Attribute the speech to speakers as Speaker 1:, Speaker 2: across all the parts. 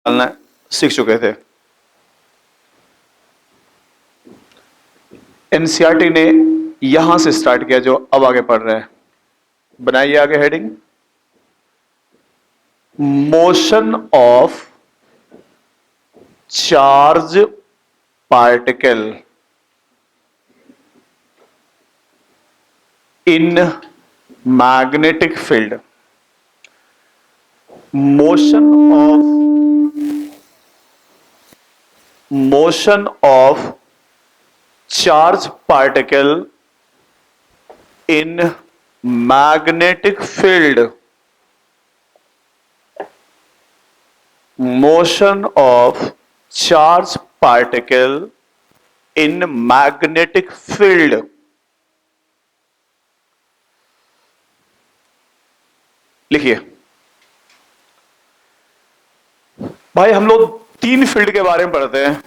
Speaker 1: निकालना सीख चुके थे। एनसीईआरटी ने यहां से स्टार्ट किया, जो अब आगे पढ़ रहे हैं। बनाइए आगे heading, motion of charge particle in magnetic field. Motion of charge particle in magnetic field. Motion of charge particle in magnetic field. लिखिए भाई, हम लोग तीन फील्ड के बारे में पढ़ते हैं।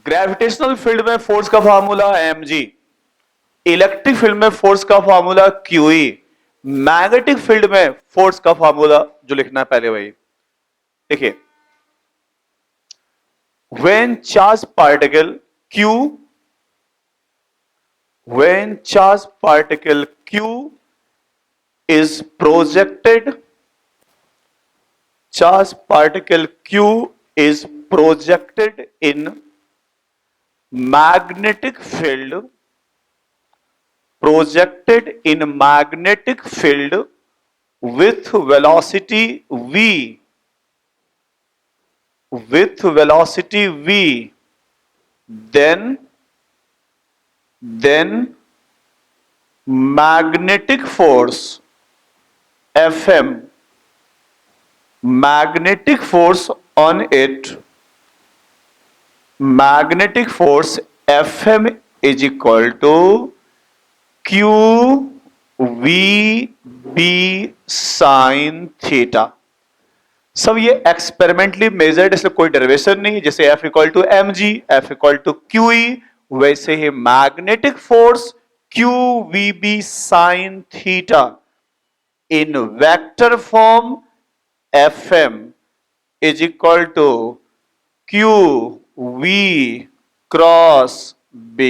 Speaker 1: ग्रेविटेशनल फील्ड में फोर्स का फार्मूला mg, इलेक्ट्रिक फील्ड में फोर्स का फार्मूला QE, मैग्नेटिक फील्ड में फोर्स का फार्मूला जो लिखना है पहले वही देखिए। when charge particle q is projected, charge particle q is projected in magnetic field, with velocity v, then magnetic force Fm, magnetic force on it, magnetic force Fm is equal to QVB sin theta. सब ये experimentally measured, इसलिए कोई derivation नहीं। जैसे F equal to mg, F equal to QE, वैसे ही magnetic force QVB sin theta in vector form Fm is equal to QV cross B।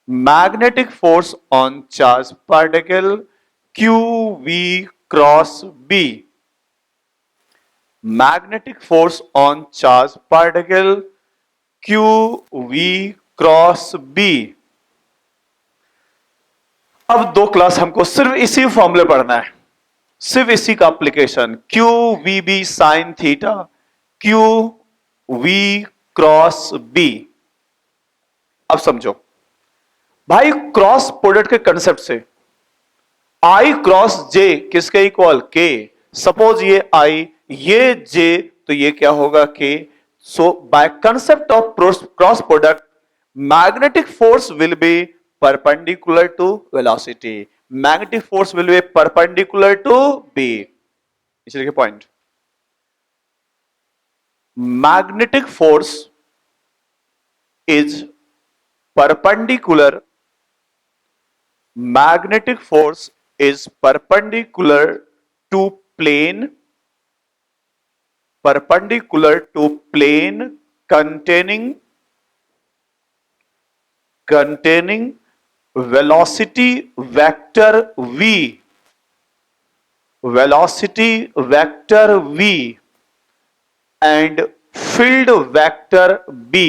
Speaker 1: Magnetic force on charge particle QV cross B, magnetic force on charge particle QV cross B। अब दो class हमको सिर्फ इसी फॉर्मूले पढ़ना है, सिर्फ इसी का application, QVB sine theta, QV cross B। अब समझो भाई, क्रॉस प्रोडक्ट के कंसेप्ट से I क्रॉस J किसके इक्वल K। सपोज ये I, ये J, तो ये क्या होगा K। So by concept of cross product, magnetic force will be perpendicular to velocity, magnetic force will be perpendicular to B। इसे लिखिए point, magnetic force is perpendicular, magnetic force is perpendicular to plane containing velocity vector v and field vector B,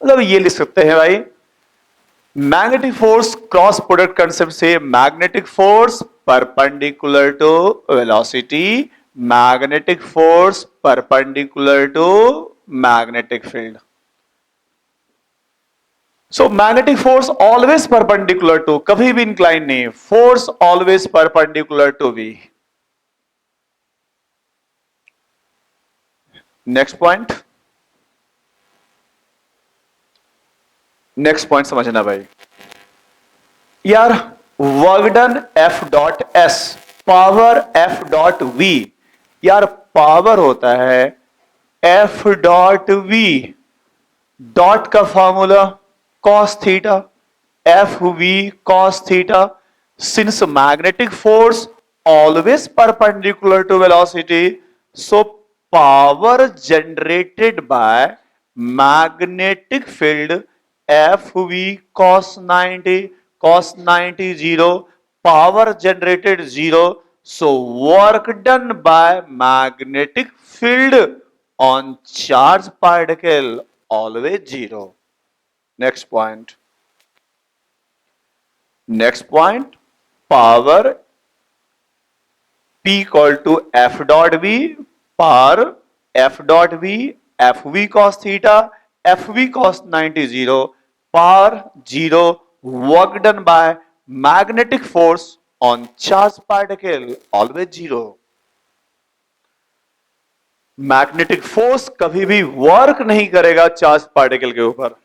Speaker 1: मतलब ये लिख सकते हैं भाई, magnetic force cross product concept से magnetic force perpendicular to velocity, magnetic force perpendicular to magnetic field. So magnetic force always perpendicular to, कभी भी incline नहीं, force always perpendicular to V. Next point समझना भाई यार, work done F dot S, power F dot V। यार power होता है F dot V, dot का formula cos theta, F V cos theta. Since magnetic force always perpendicular to velocity, so power generated by magnetic field FV cos 90 0, power generated 0. So work done by magnetic field on charge particle always 0. Next point. Next point, power P equal to F dot V, power F dot V, FV cos theta, FV cos 90 0, power 0, work done by magnetic force on charged particle always 0. Magnetic force कभी भी work नहीं करेगा charge particle के ऊपर.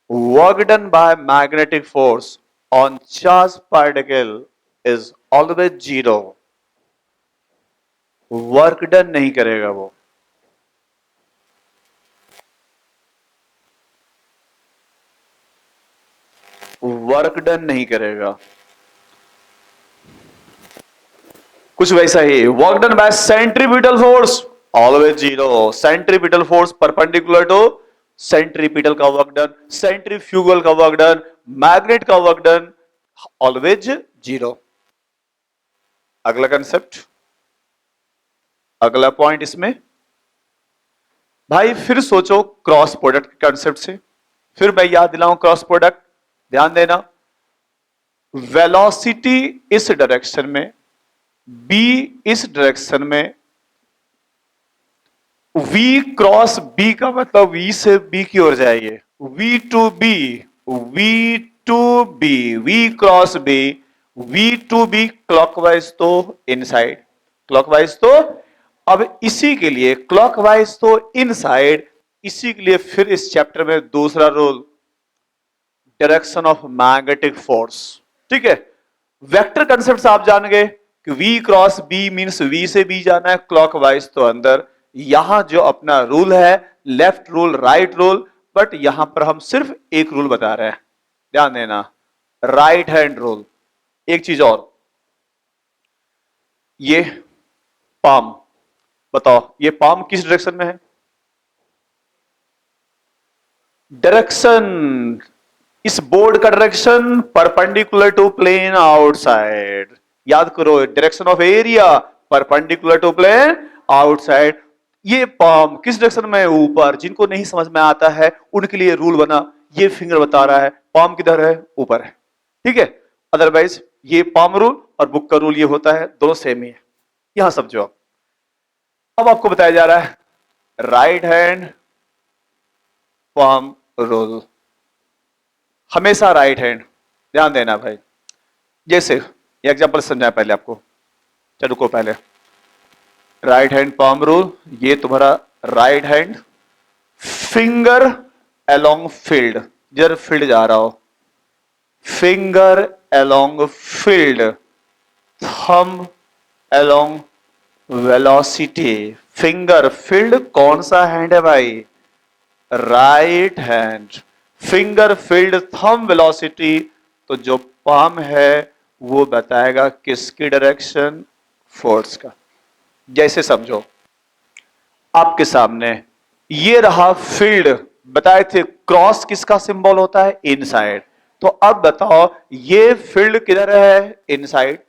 Speaker 1: Work done by magnetic force on charge particle is always 0. Work done नहीं करेगा वो. Work done नहीं करेगा. कुछ वैसा ही. Work done by centripetal force always 0. Centripetal force perpendicular to centripetal का वर्क डन, सेंट्रीफ्यूगल का वर्क डन, मैग्नेट का वर्क डन ऑलवेज 0. अगला कंसेप्ट, अगला पॉइंट इसमें भाई फिर सोचो क्रॉस प्रोडक्ट के कंसेप्ट से. फिर मैं याद दिलाऊं क्रॉस प्रोडक्ट. ध्यान देना, वेलोसिटी इस डायरेक्शन में, बी इस डायरेक्शन में, V क्रॉस B का मतलब V से B की ओर जाइए. V to B, V to B, V cross B, V to B clockwise तो इनसाइड, क्लॉकवाइज तो. अब इसी के लिए क्लॉकवाइज तो इनसाइड, इसी के लिए फिर इस चैप्टर में दूसरा rule, direction of magnetic force. ठीक है, वेक्टर कंसेप्ट आप जान गए कि V cross B means V से B जाना है, क्लॉकवाइज तो अंदर. यहां जो अपना रूल है left rule right rule, but यहां पर हम सिर्फ एक रूल बता रहे हैं. ध्यान देना, राइट हैंड रूल. एक चीज और, ये पाम, बताओ ये पाम किस डायरेक्शन में है? डायरेक्शन, इस बोर्ड का direction perpendicular to plane outside. याद करो, direction of area perpendicular to plane outside. ये पाम किस डायरेक्शन में है? ऊपर. जिनको नहीं समझ में आता है उनके लिए रूल बना, ये फिंगर बता रहा है पाम किधर है, ऊपर है. ठीक है, अदरवाइज ये पाम रूल और बुक का रूल ये होता है, दोनों सेम ही है. यहां समझो. अब आपको बताया जा रहा है राइट हैंड पाम रूल, हमेशा राइट हैंड. ध्यान देना भाई. जैसे ये एग्जांपल समझाया पहले आपको, चलो को पहले राइट हैंड पाम रूल. ये तुम्हारा right hand, finger along field, जर फील्ड जा रहा हो, finger along field, thumb along velocity. Finger field कौन सा हैंड है भाई? Right hand. Finger field thumb velocity, तो जो पाम है वो बताएगा किसकी डायरेक्शन? फोर्स का. जैसे समझो आपके सामने ये रहा फील्ड, बताए थे क्रॉस किसका सिंबल होता है? इनसाइड. तो अब बताओ ये फील्ड किधर है? इनसाइड.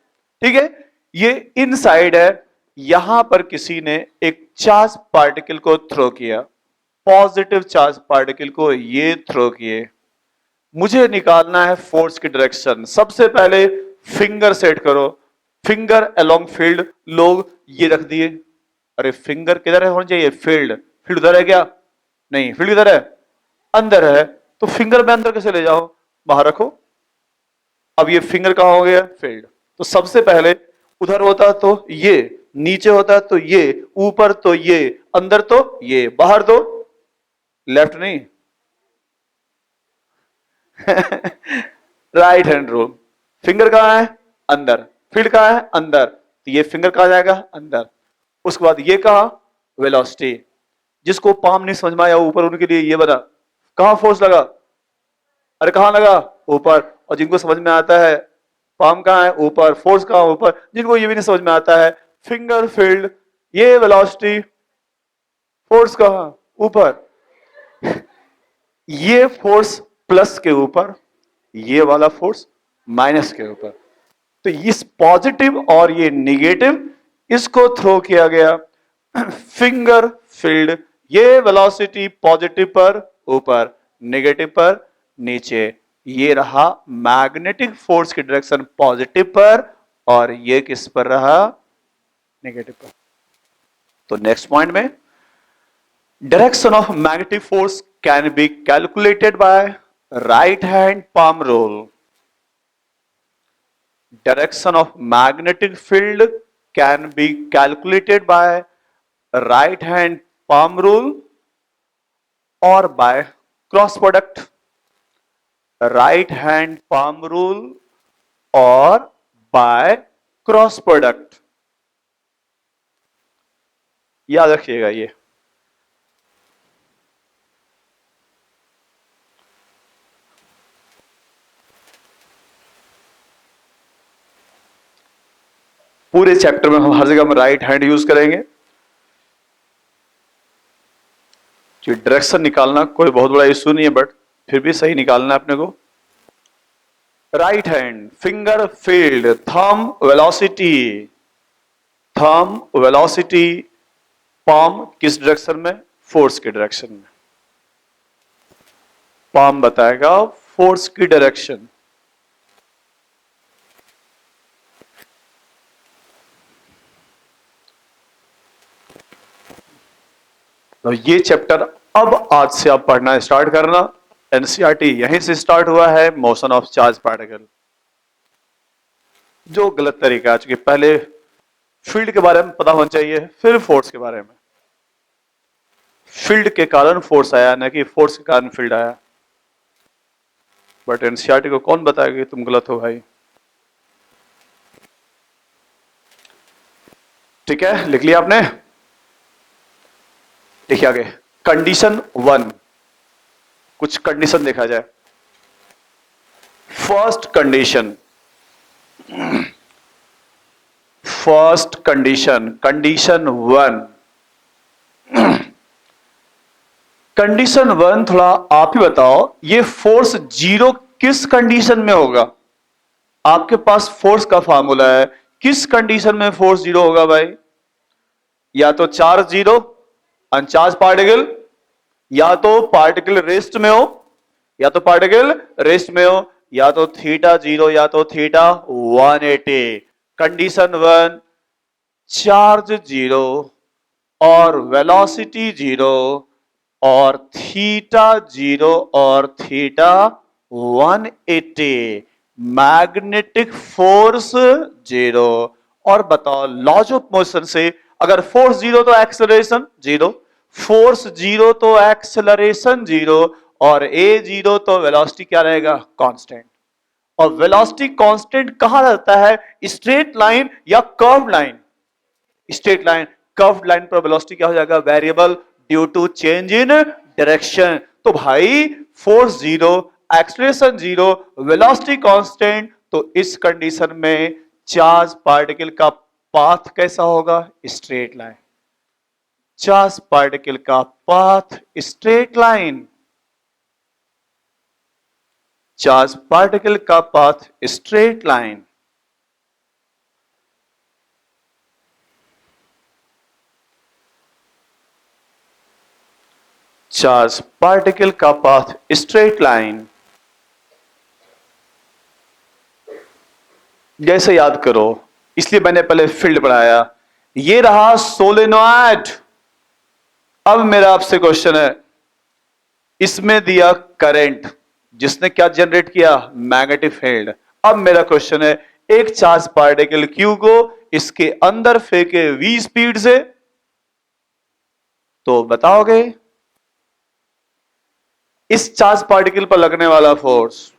Speaker 1: ठीक है, ये इनसाइड है. यहां पर किसी ने एक चार्ज पार्टिकल को थ्रो किया, पॉजिटिव चार्ज पार्टिकल को ये थ्रो किए. मुझे निकालना है फोर्स की डायरेक्शन. सबसे पहले फिंगर सेट करो, फिंगर अलोंग फील्ड. लोग ये रख दिए, अरे फिंगर किधर है होना चाहिए? फील्ड. फील्ड उधर है क्या? नहीं, फील्ड इधर है, अंदर है. तो फिंगर में अंदर कैसे ले जाओ? बाहर रखो. अब ये फिंगर कहां हो गया? फील्ड. तो सबसे पहले उधर होता तो ये, नीचे होता तो ये, ऊपर तो ये, अंदर तो ये, बाहर तो लेफ्ट नहीं. Right hand rule. फिंगर कहां है? अंदर. फील्ड कहां है? अंदर. तो ये फिंगर कहां जाएगा? अंदर. उसके बाद ये कहा वेलोसिटी. जिसको पाम नहीं समझ में आया ऊपर, उनके लिए ये बता, कहां फोर्स लगा? अरे कहाँ लगा? ऊपर। और जिनको समझ में आता है पाम कहाँ है? ऊपर। फोर्स कहाँ? ऊपर। जिनको ये भी नहीं समझ में आता है फिंगर फील्ड, ये वेलोसिटी, फोर्स कहाँ? ऊपर। ये फोर्स प्लस के ऊपर, ये वाला फोर्स माइनस के ऊपर। तो इस पॉजिटिव और ये निगेटिव, इसको थ्रो किया गया फिंगर फील्ड। ये वेलोसिटी पॉजिटिव पर ऊपर, नेगेटिव पर नीचे। ये रहा मैग्नेटिक फोर्स की डायरेक्शन पॉजिटिव पर, और ये किस पर रहा? नेगेटिव पर। तो नेक्स्ट पॉइंट में, direction of magnetic force can be calculated by right hand palm rule. Direction of magnetic field can be calculated by right hand palm rule or by cross product. Right hand palm rule or by cross product. याद रखिएगा ये। पूरे chapter में हम हर जगह में right hand use करेंगे। जो डायरेक्शन निकालना कोई बहुत बड़ा इश्यू नहीं है, बट फिर भी सही निकालना है अपने को। Right hand, finger field, thumb velocity. Thumb velocity, palm किस डायरेक्शन में? फोर्स की डायरेक्शन में। पाम बताएगा फोर्स की डायरेक्शन। तो ये चैप्टर अब आज से आप पढ़ना स्टार्ट करना। एनसीईआरटी यहीं से स्टार्ट हुआ है, मोशन ऑफ चार्ज पार्टिकल। जो गलत तरीका है, चूंकि पहले फील्ड के बारे में पता होना चाहिए, फिर फोर्स के बारे में। फील्ड के कारण फोर्स आया, न कि फोर्स के कारण फील्ड आया। बट एनसीईआरटी को कौन बताएगा कि तुम गलत हो भाई? ठीक है, लिख लिया आपने? देखिए आगे, कंडीशन 1। कुछ कंडीशन देखा जाए। First condition, condition 1। कंडीशन 1 थोड़ा आप ही बताओ, ये फोर्स जीरो किस कंडीशन में होगा? आपके पास फोर्स का फार्मूला है, किस कंडीशन में फोर्स जीरो होगा भाई? या तो चार्ज जीरो, अनचार्ज पार्टिकल, या तो पार्टिकल रेस्ट में हो, या तो पार्टिकल रेस्ट में हो, या तो थीटा जीरो, या तो थीटा 180। कंडीशन 1, चार्ज जीरो और वेलोसिटी जीरो और थीटा जीरो और थीटा 180, मैग्नेटिक फोर्स जीरो। और बताओ लॉज ऑफ मोशन से, अगर फोर्स जीरो तो एक्सेलरेशन जीरो, फोर्स जीरो तो एक्सेलरेशन जीरो, और ए जीरो तो वेलोसिटी क्या रहेगा? कांस्टेंट। और वेलोसिटी कांस्टेंट कहां रहता है? स्ट्रेट लाइन या curve line? Straight line. Curve line पर वेलोसिटी क्या हो जाएगा? Variable due to change in direction. तो भाई force zero, acceleration zero, velocity constant. तो इस कंडीशन में चार्ज पार्टिकल का पाथ कैसा होगा? Straight line. चार्ज पार्टिकल का path straight line. Charge particle का path straight line. Charge particle का पाथ स्ट्रेट लाइन। जैसे याद करो, इसलिए मैंने पहले फील्ड पढ़ाया। ये रहा सोलेनॉइड। अब मेरा आपसे क्वेश्चन है, इसमें दिया करंट, जिसने क्या जनरेट किया? Magnetic field. अब मेरा क्वेश्चन है, एक चार्ज पार्टिकल क्यू को इसके अंदर फेंके v स्पीड से, तो बताओगे इस चार्ज पार्टिकल पर लगने वाला फोर्स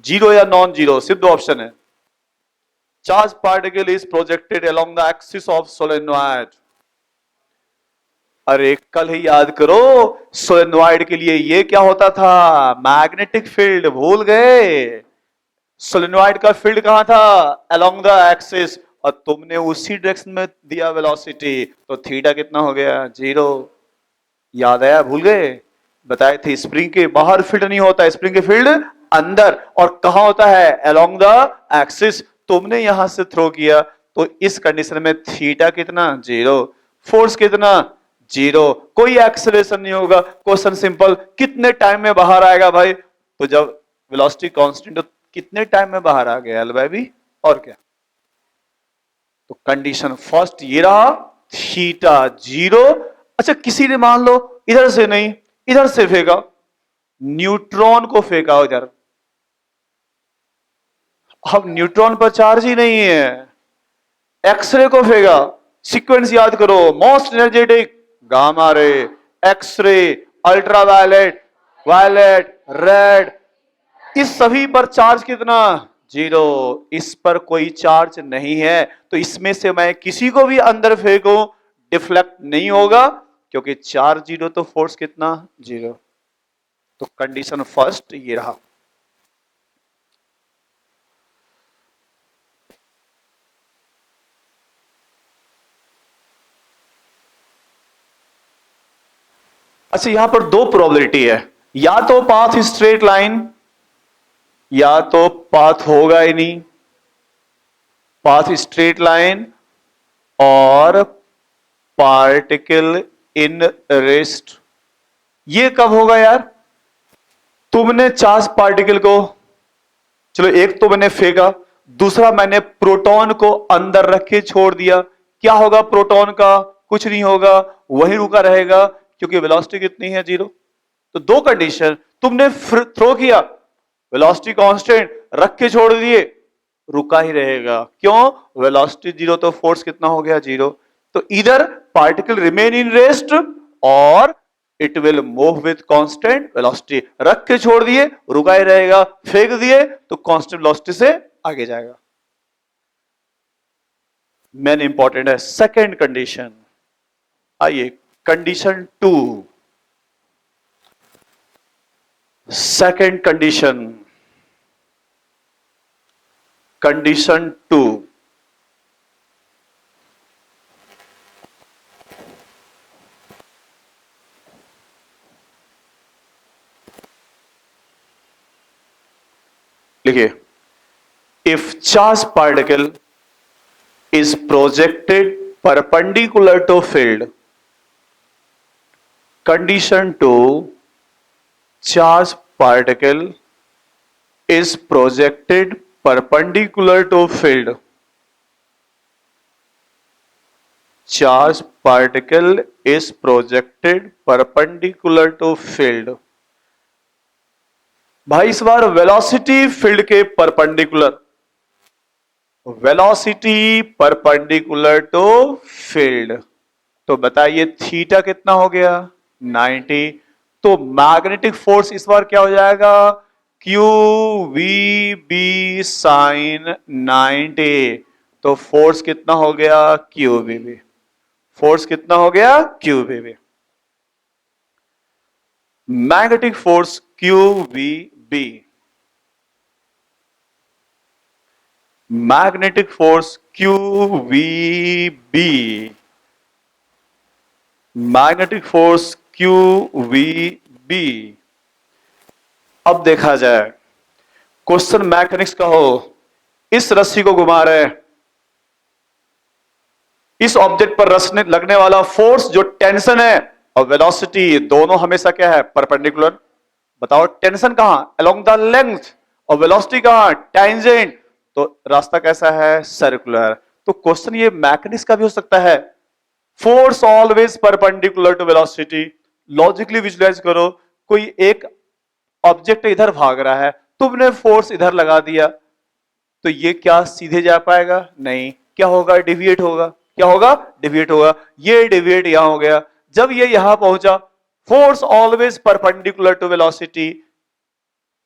Speaker 1: जीरो या नॉन जीरो? सिर्फ दो ऑप्शन है। Charge particle is projected along the axis of solenoid. अरे कल ही याद करो, सोलेनॉइड के लिए ये क्या होता था, मैग्नेटिक फील्ड, भूल गए? सोलेनॉइड का फील्ड कहां था, अलोंग द एक्सिस, और तुमने उसी डायरेक्शन में दिया वेलोसिटी, तो थीटा कितना हो गया, 0। याद आया, भूल गए? बताए थे स्प्रिंग के बाहर फील्ड नहीं होता, स्प्रिंग के फील्ड अंदर, और कहां होता है, अलोंग द एक्सिस। तुमने यहां से थ्रो किया, तो इस कंडीशन में थीटा कितना, 0, फोर्स कितना, 0, कोई एक्सेलरेशन नहीं होगा। क्वेश्चन सिंपल, कितने टाइम में बाहर आएगा भाई, तो जब वेलोसिटी कांस्टेंट तो कितने टाइम में बाहर आ गया एल बाय बी, और क्या। तो कंडीशन फर्स्ट ये रहा, थीटा 0। अच्छा किसी ने मान लो इधर से नहीं, इधर से फेंका, न्यूट्रॉन को फेंका इधर, अब न्यूट्रॉन पर चार्ज ही नहीं है, एक्सरे को फेंका, सीक्वेंस याद करो, most energetic gamma ray, X ray, ultraviolet, violet, red, इस सभी पर चार्ज कितना, 0। इस पर कोई चार्ज नहीं है, तो इसमें से मैं किसी को भी अंदर फेंकूं डिफ्लेक्ट नहीं होगा, क्योंकि चार्ज 0 तो फोर्स कितना, 0। तो कंडीशन फर्स्ट ये रहा। अच्छा यहां पर दो प्रोबेबिलिटी है, या तो पाथ स्ट्रेट लाइन, या तो पाथ होगा ही नहीं, पाथ स्ट्रेट लाइन और पार्टिकल इन रेस्ट। ये कब होगा यार, तुमने चार्ज पार्टिकल को, चलो एक तो मैंने फेंका, दूसरा मैंने प्रोटॉन को अंदर रख के छोड़ दिया, क्या होगा प्रोटॉन का, कुछ नहीं होगा, वहीं रुका रहेगा, क्योंकि वेलोसिटी कितनी है, 0। तो दो कंडीशन, तुमने थ्रो किया, वेलोसिटी कांस्टेंट, रख के छोड़ दिए, रुका ही रहेगा, क्यों, वेलोसिटी 0 तो फोर्स कितना हो गया, 0। तो इधर पार्टिकल रिमेन इन रेस्ट, और it will move with constant velocity, रख के छोड़ दिए रुका ही रहेगा, फेंक दिए तो कांस्टेंट वेलोसिटी से आगे जाएगा। मेन इंपॉर्टेंट है सेकंड कंडीशन। आइए कंडीशन 2, सेकंड कंडीशन, कंडीशन 2, लिखिए, if charge particle is projected perpendicular to field. Condition 2, charge particle is projected perpendicular to field. Charge particle is projected perpendicular to field. भाई इस बार velocity field के perpendicular, velocity perpendicular to field, तो बताइए theta कितना हो गया, 90। तो मैग्नेटिक फोर्स इस बार क्या हो जाएगा, क्यू वी बी साइन 90। तो फोर्स कितना हो गया, क्यू वी बी, फोर्स कितना हो गया, Q V B, magnetic force Q V B, magnetic force Q V B, magnetic force Q V B. अब देखा जाए, क्वेश्चन मैकेनिक्स का हो, इस रस्सी को घुमा रहे, इस ऑब्जेक्ट पर रस्सी लगने वाला फोर्स जो टेंशन है और वेलोसिटी दोनों हमेशा क्या है, परपेंडिकुलर। बताओ टेंशन कहां, अलोंग द लेंथ, और वेलोसिटी कहां, टेंजेंट, तो रास्ता कैसा है, सर्कुलर। तो क्वेश्चन ये मैकेनिक्स का भी हो सकता है, force always perpendicular to velocity. Logically visualize करो, कोई एक ऑब्जेक्ट इधर भाग रहा है, तुमने फोर्स इधर लगा दिया, तो ये क्या सीधे जा पाएगा, नहीं, क्या होगा, डिविएट होगा, क्या होगा, डिविएट होगा, ये डिविएट यहां हो गया। जब ये यहां पहुंचा, force always perpendicular to velocity,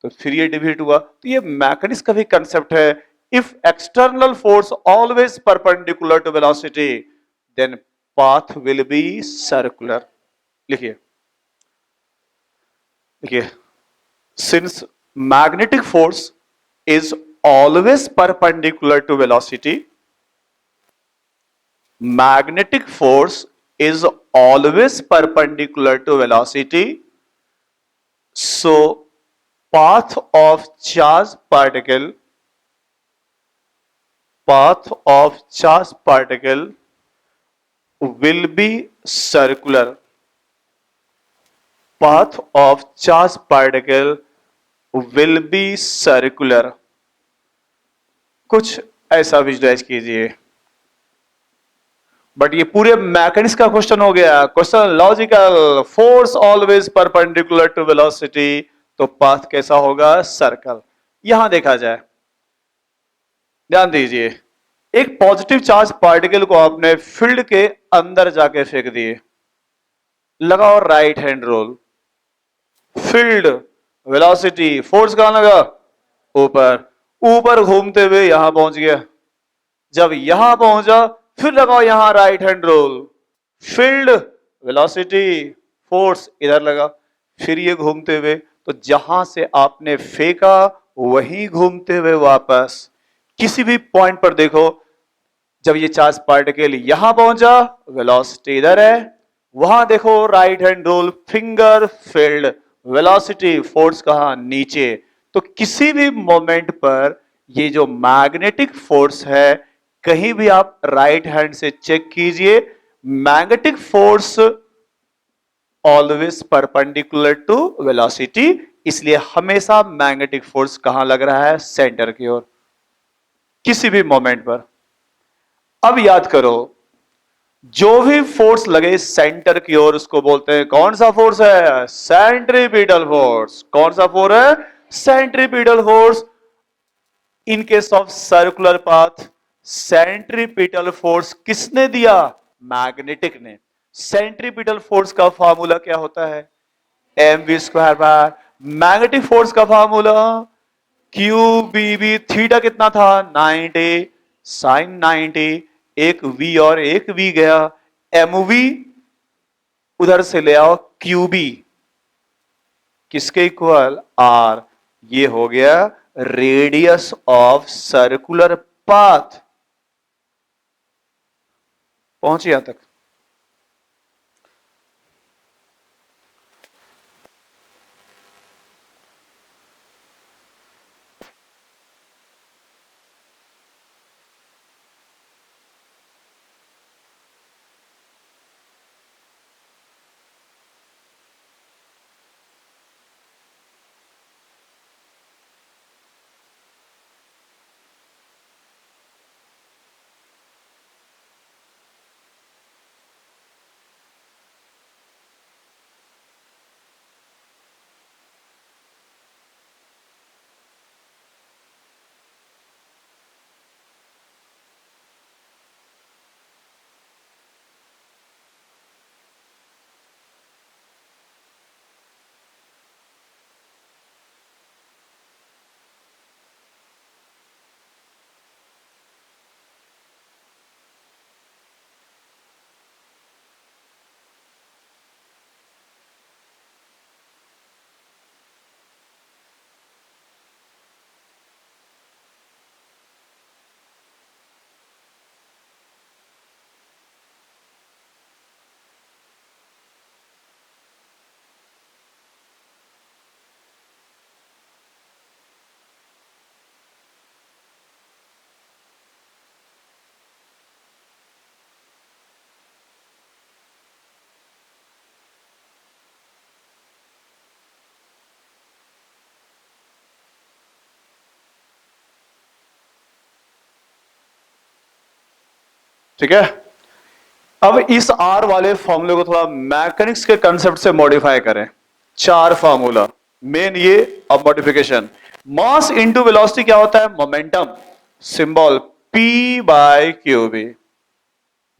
Speaker 1: तो फिर ये डिविएट हुआ। तो ये मैकेनिक्स का भी कंसेप्ट है, if external force always perpendicular to velocity then path will be circular. लिखिए, देखिए, since magnetic force is always perpendicular to velocity, magnetic force is always perpendicular to velocity, so path of charge particle will be circular. Path of charge particle will be circular. कुछ ऐसा visualise कीजिए। But ये पूरे mechanics का question हो गया, question logical, force always perpendicular to velocity, तो path कैसा होगा? सर्कल। यहां देखा जाए, ध्यान दीजिए, एक पॉजिटिव चार्ज पार्टिकल को आपने फील्ड के अंदर जाके फेंक दिए, लगाओ right hand rule, field, velocity, force कहां लगा? ऊपर, ऊपर घूमते हुए यहां पहुंच गया, जब यहां पहुंचा फिर लगाओ यहां right hand rule, field, velocity, force इधर लगा, फिर ये घूमते हुए, तो जहां से आपने फेंका वहीं घूमते हुए वापस। किसी भी पॉइंट पर देखो, जब ये चार्ज पार्टिकल यहां पहुंचा, वेलोसिटी इधर है, वहां देखो right hand rule, finger, field, velocity, force कहां? नीचे। तो किसी भी मोमेंट पर ये जो मैग्नेटिक फोर्स है, कहीं भी आप राइट हैंड से चेक कीजिए, magnetic force always perpendicular to velocity, इसलिए हमेशा मैग्नेटिक फोर्स कहां लग रहा है? सेंटर की ओर, किसी भी मोमेंट पर। अब याद करो, जो भी फोर्स लगे सेंटर की ओर, उसको बोलते हैं कौन सा फोर्स है? Centripetal force. कौन सा फोर्स है? Centripetal force. In case of circular path, centripetal force किसने दिया? मैग्नेटिक ने। सेंट्रीपिटल फोर्स का फार्मूला क्या होता है? mv² बार। मैग्नेटिक फोर्स का formula Q B B, theta कितना था? 90 साइन 90, एक v और एक v गया, mv उधर से ले आओ, क्यूबी किसके इक्वल? r। ये हो गया रेडियस ऑफ सर्कुलर पाथ। पहुंचे यहां तक? ठीक है, अब इस आर वाले फॉर्मूले को थोड़ा मैकेनिक्स के कंसेप्ट से मॉडिफाई करें। चार फॉर्मूला मेन ये, अब मॉडिफिकेशन। मास इनटू वेलोसिटी क्या होता है? Momentum, symbol P by Q B.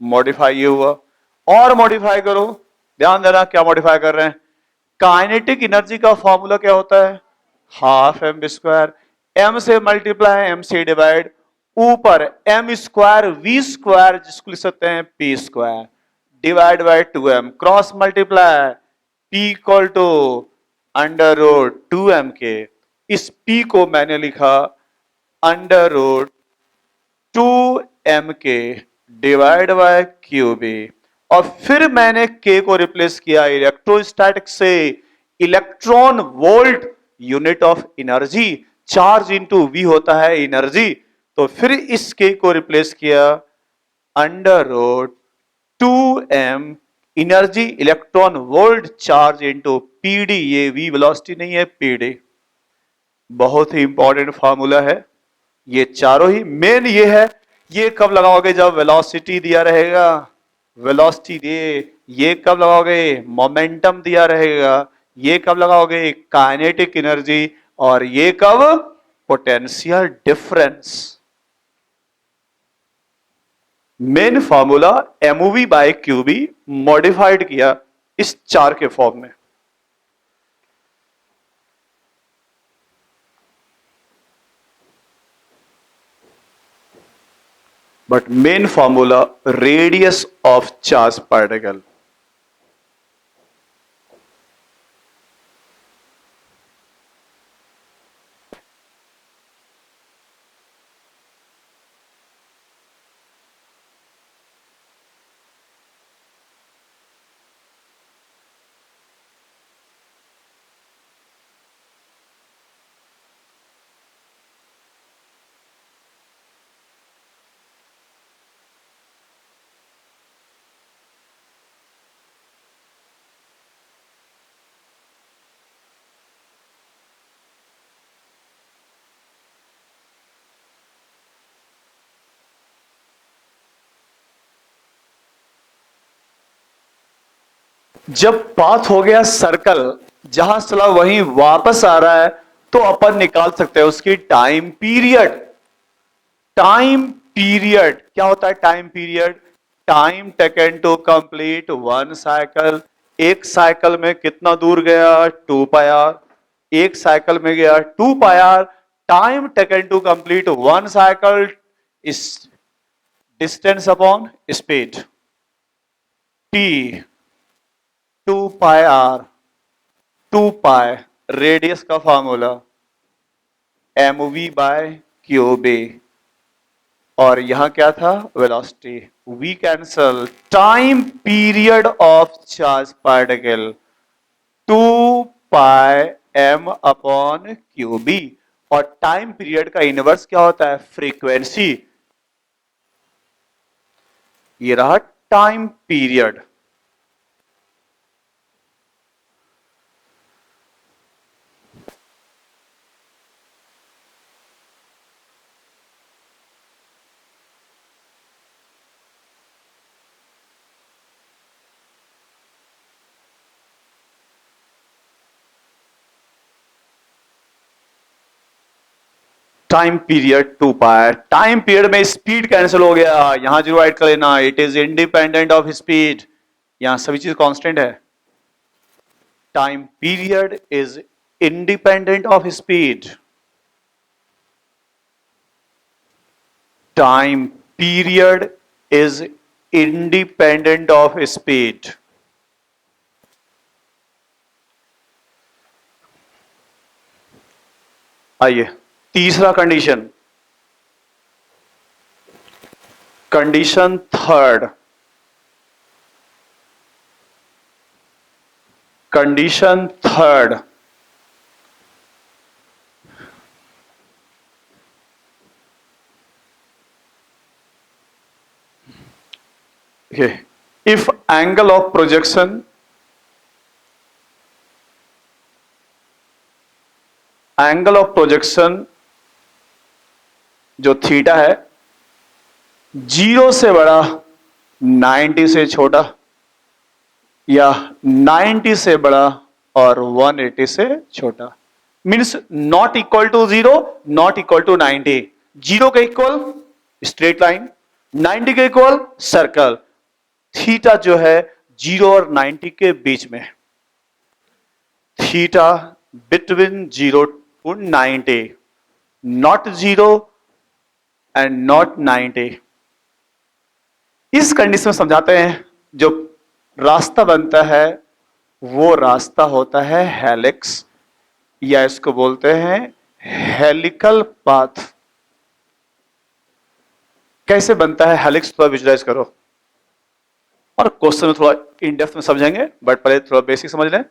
Speaker 1: Modify ये हुआ, और मॉडिफाई करो, ध्यान देना क्या मॉडिफाई कर रहे हैं। काइनेटिक एनर्जी का फॉर्मूला क्या होता है? हाफ mv², m से मल्टीप्लाई, m से डिवाइड, ऊपर m² v² जिसको लिख सकते हैं p²। Divide by 2m, cross multiply p equal to under root 2m के। इस p को मैंने लिखा अंडर रूट 2m के डिवाइड बाय क्यूबी, और फिर मैंने k को रिप्लेस किया इलेक्ट्रोस्टैटिक से electron volt unit of energy, charge into v होता है एनर्जी, तो फिर इस k को रिप्लेस किया under root 2m energy electron volt charge into pd, ये v वेलोसिटी नहीं है pd। बहुत ही इंपॉर्टेंट फार्मूला है ये चारों ही। मेन ये है, ये कब लगाओगे जब वेलोसिटी दिया रहेगा, वेलोसिटी दे, ये कब लगाओगे मोमेंटम दिया रहेगा, ये कब लगाओगे काइनेटिक एनर्जी, और ये कब potential difference. Main formula MOV by QB modified किया इस चार के फॉर्म में। But main formula radius of charge particle. जब पाथ हो गया सर्कल, जहां चला वहीं वापस आ रहा है, तो अपन निकाल सकते हैं उसकी टाइम पीरियड। टाइम पीरियड क्या होता है? Time period time taken to complete one cycle. एक साइकिल में कितना दूर गया? 2 पाई आर। एक साइकिल में गया 2 pi R. Time taken to complete one cycle is distance upon speed T. 2 pi R, 2 pi radius का फॉर्मूला mv बाय क्यूबी, और यहां क्या था? Velocity. V cancel time period of charge particle 2 pi m upon QB, और time period का inverse क्या होता है? फ्रीक्वेंसी। ये रहा time period. Time period 2 pi. Time period में स्पीड कैंसिल हो गया, यहां जीरो ऐड कर लेना। It is independent of speed, यहां सभी चीज कांस्टेंट है। Time period is independent of speed. Time period is independent of speed. आइए तीसरा condition, condition third. Condition third, if angle of projection जो थीटा है 0 से बड़ा, 90 से छोटा, या 90 से बड़ा और 180 से छोटा, means not equal to 0, not equal to 90। 0 के इक्वल स्ट्रेट लाइन, 90 के इक्वल सर्कल। थीटा जो है 0 और 90 के बीच में, theta between 0 to 90, not 0 and not 90। इस कंडीशन में समझाते हैं, जो रास्ता बनता है वो रास्ता होता है हेलिक्स, या इसको बोलते हैं हेलिकल पाथ। कैसे बनता है हेलिक्स, थोड़ा विजुलाइज करो, और क्वेश्चन में थोड़ा इन डेप्थ में समझेंगे, बट पहले थोड़ा बेसिक समझ लें।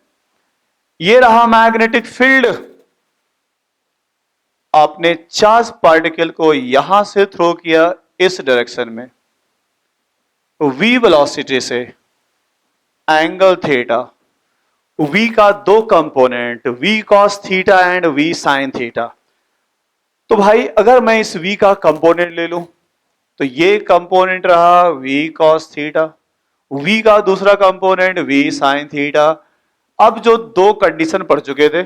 Speaker 1: ये रहा मैग्नेटिक फील्ड, आपने चार्ज पार्टिकल को यहां से थ्रो किया इस डायरेक्शन में, v वेलोसिटी से, एंगल थीटा, v का दो component, v cos theta and v sin theta. तो भाई अगर मैं इस v का कंपोनेंट ले लूं तो ये कंपोनेंट रहा v cos थीटा, v का दूसरा कंपोनेंट v sin थीटा। अब जो दो कंडीशन पढ़ चुके थे,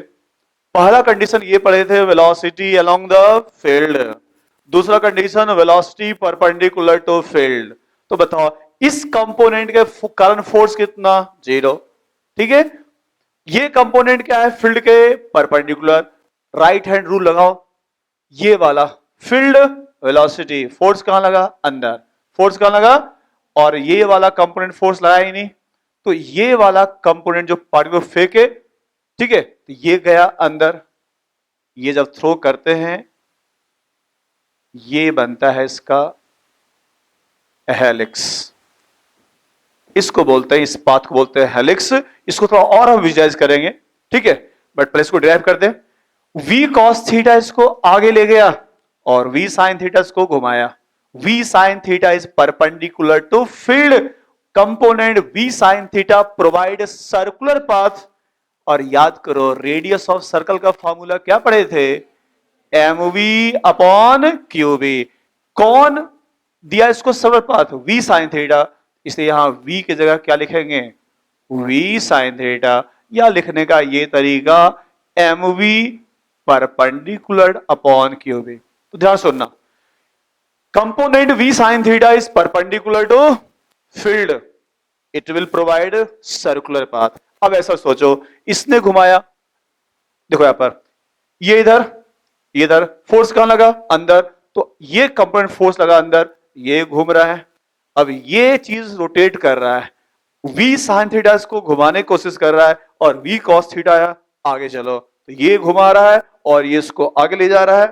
Speaker 1: पहला कंडीशन ये पढ़े थे वेलोसिटी अलोंग द फील्ड, दूसरा condition velocity perpendicular to field. तो बताओ इस कंपोनेंट के कारण फोर्स कितना, 0। ठीक है, ये कंपोनेंट क्या है, फील्ड के परपेंडिकुलर। राइट हैंड रूल लगाओ, ये वाला फील्ड वेलोसिटी, फोर्स कहां लगा, अंदर, फोर्स कहां लगा, और ये वाला कंपोनेंट फोर्स लगा ही नहीं, तो ये वाला कंपोनेंट जो पार्टिकल फेंके, ठीक है, तो ये गया अंदर, ये जब थ्रो करते हैं ये बनता है इसका हेलिक्स, इसको बोलते हैं, इस पाथ को बोलते हैं हेलिक्स। इसको थोड़ा और हम विजुअलाइज करेंगे, ठीक है, बट पहले इसको डिराइव कर दें। v cos थीटा इसको आगे ले गया और v sin थीटा इसको घुमाया। v sin theta is perpendicular to field, component v sin theta provide circular path. और याद करो रेडियस ऑफ सर्कल का फॉर्मूला क्या पढ़े थे, mv अपॉन qb। कौन दिया इसको circular path, v sin theta, इसलिए यहां v की जगह क्या लिखेंगे, v sin थीटा, या लिखने का ये तरीका mv परपेंडिकुलर अपॉन qb। तो ध्यान सुनना, component v sin theta is perpendicular to field, it will provide circular path. अब ऐसा सोचो, इसने घुमाया, देखो यहां पर, ये इधर फोर्स कहां लगा, अंदर, तो ये कंपोनेंट फोर्स लगा अंदर, ये घूम रहा है। अब ये चीज रोटेट कर रहा है, v sin थीटा इसको घुमाने की कोशिश कर रहा है, और v cos थीटा आगे चलो, तो ये घुमा रहा है और ये इसको आगे ले जा रहा है,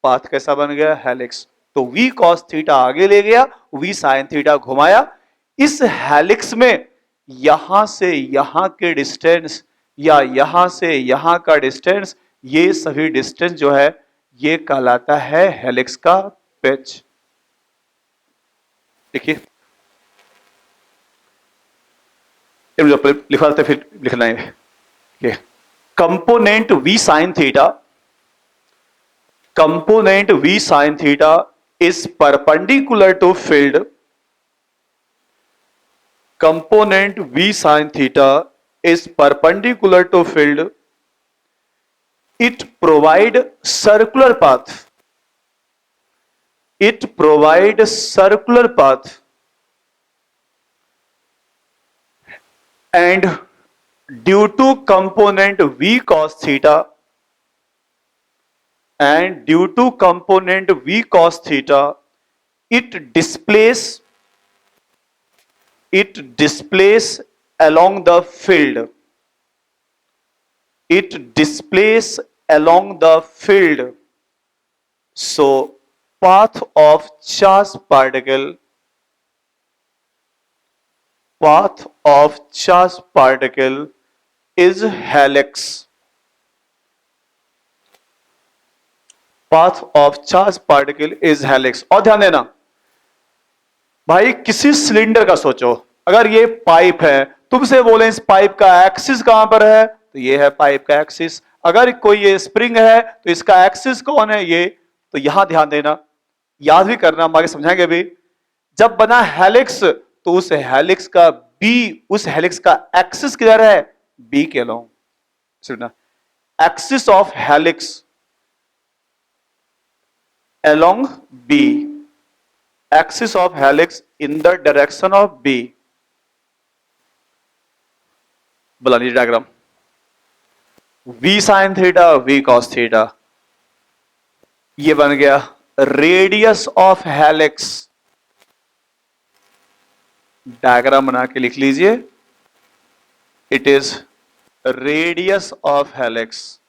Speaker 1: पाथ कैसा बन गया, हेलिक्स। तो v cos थीटा आगे ले गया, v sin थीटा घुमाया। इस हेलिक्स में यहां से यहां के डिस्टेंस या यहां से यहां का डिस्टेंस, ये सभी डिस्टेंस जो है ये कहलाता है हेलिक्स का पिच। देखिए लिखा था, फिर लिखना है, component v sin theta, component v sin theta is perpendicular to field, component v sin theta is perpendicular to field, it provide circular path, it provide circular path, and due to component v cos theta, and due to component v cos theta, it displays along the field, it displays along the field. So path of charge particle, path of charge particle is helix, path of charge particle is helix। और ध्यान देना भाई, किसी cylinder का सोचो, अगर ये pipe है, तुमसे बोले इस पाइप का एक्सिस कहां पर है, तो ये है पाइप का एक्सिस। अगर कोई ये स्प्रिंग है तो इसका एक्सिस कौन है, ये, तो यहां ध्यान देना, याद भी करना, हम आगे समझाएंगे भी। जब बना हेलिक्स तो उस हेलिक्स का बी, उस हेलिक्स का एक्सिस किधर है, बी के अलोंग। सुनना, axis of helix along B, axis of helix in the direction of B। बना लीजिए diagram, V sin theta, V cos theta, ये बन गया रेडियस ऑफ हेलिक्स, डायग्राम बना के लिख लीजिए, it is radius of helix.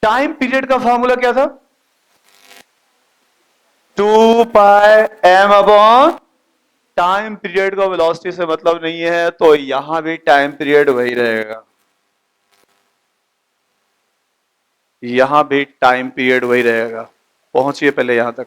Speaker 1: Time period का फॉर्मूला क्या था? 2πm/, टाइम पीरियड का वेलोसिटी से मतलब नहीं है, तो यहां भी टाइम पीरियड वही रहेगा, यहां भी टाइम पीरियड वही रहेगा। पहुंचिए पहले यहां तक।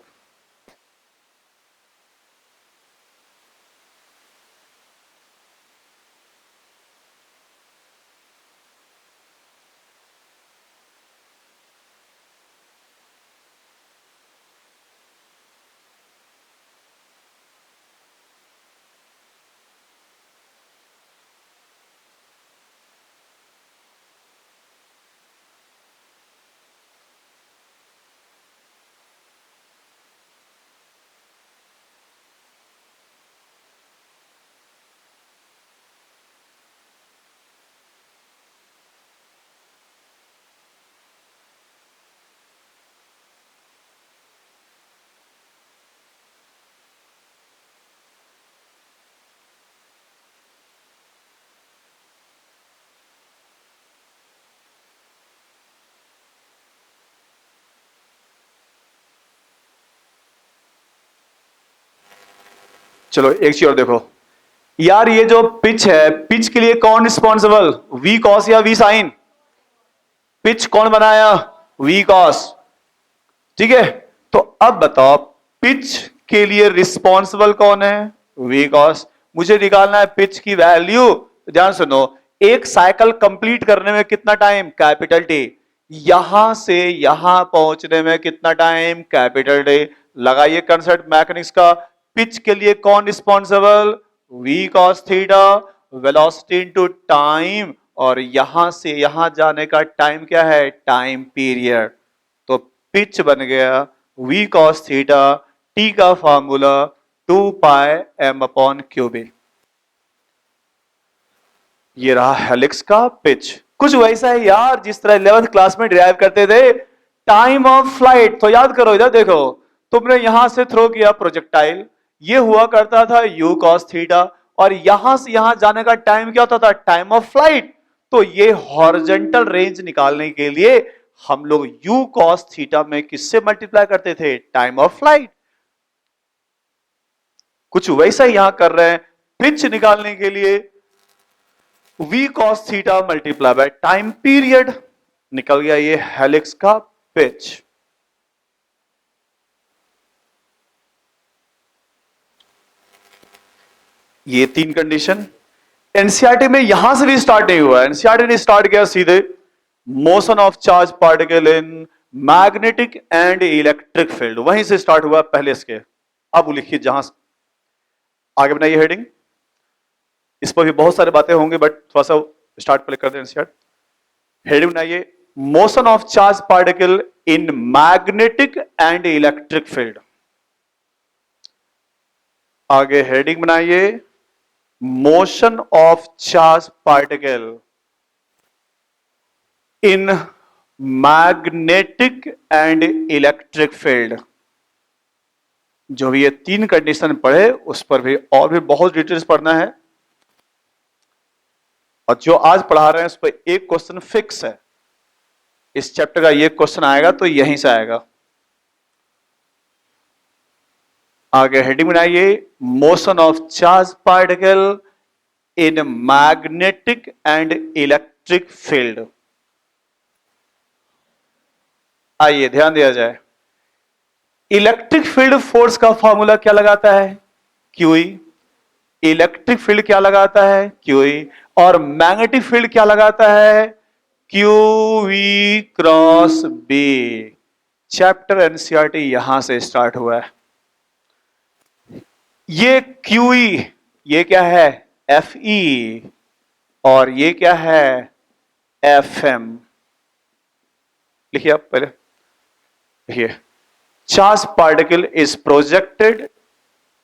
Speaker 1: चलो एक चीज और देखो यार, ये जो पिच है, पिच के लिए कौन रिस्पॉन्सिबल? वी कॉस या वी साइन? पिच कौन बनाया? V cos. ठीक है, तो अब बताओ पिच के लिए रिस्पॉन्सिबल कौन है? V cos. मुझे निकालना है पिच की वैल्यू। ध्यान सुनो, एक साइकिल कंप्लीट करने में कितना टाइम? Capital T. यहां से यहां पहुंचने में कितना टाइम? Capital T. लगाइए कंसेप्ट मैकेनिक्स का। पिच के लिए कौन responsible? V cos theta. Velocity into time, और यहां से यहां जाने का टाइम क्या है? Time period. तो पिच बन गया v cos थीटा, t का फॉर्मूला 2πm/क्यूब। ये रहा हेलिक्स का पिच। कुछ वैसा है यार जिस तरह 11th क्लास में डिराइव करते थे टाइम ऑफ फ्लाइट। तो याद करो, इधर देखो, तुमने यहां से थ्रो किया प्रोजेक्टाइल, ये हुआ करता था u cos थीटा, और यहां से यहां जाने का टाइम क्या होता था? Time of flight. तो ये हॉरिजॉन्टल रेंज निकालने के लिए हम लोग u cos थीटा में किससे मल्टीप्लाई करते थे? Time of flight. कुछ वैसा यहां कर रहे हैं, पिच निकालने के लिए v cos theta multiply by time period. निकल गया ये हेलिक्स का पिच। ये तीन कंडीशन एनसीईआरटी में यहां से भी स्टार्ट नहीं हुआ। एनसीईआरटी ने स्टार्ट किया सीधे motion of charge particle in magnetic and electric field, वहीं से स्टार्ट हुआ पहले इसके। अब लिखिए जहां आगे बनाइए हेडिंग। इस पर भी बहुत सारी बातें होंगी, बट थोड़ा सा स्टार्ट पहले कर दें एनसीईआरटी। हेडिंग बनाइए motion of charge particle in magnetic and electric field. आगे हेडिंग बनाइए motion of charge particle in magnetic and electric field. जो भी ये तीन कंडीशन पढ़े उस पर भी और भी बहुत डिटेल्स पढ़ना है, और जो आज पढ़ा रहे हैं उस पर एक क्वेश्चन फिक्स है। इस चैप्टर का ये क्वेश्चन आएगा तो यहीं से आएगा। आगे हेडिंग बनाइए motion of charge particle in magnetic and electric field. आइए ध्यान दिया जाए, इलेक्ट्रिक फील्ड फोर्स का फॉर्मूला क्या लगाता है? क्यूई। इलेक्ट्रिक फील्ड क्या लगाता है? क्यूई। और मैग्नेटिक फील्ड क्या लगाता है? Q V cross B. Chapter NCERT यहां से स्टार्ट हुआ है। ये क्यूई, ये क्या है? एफ ई, और ये क्या है? F M. लिखिए आप पहले, लिखिए charge particle is projected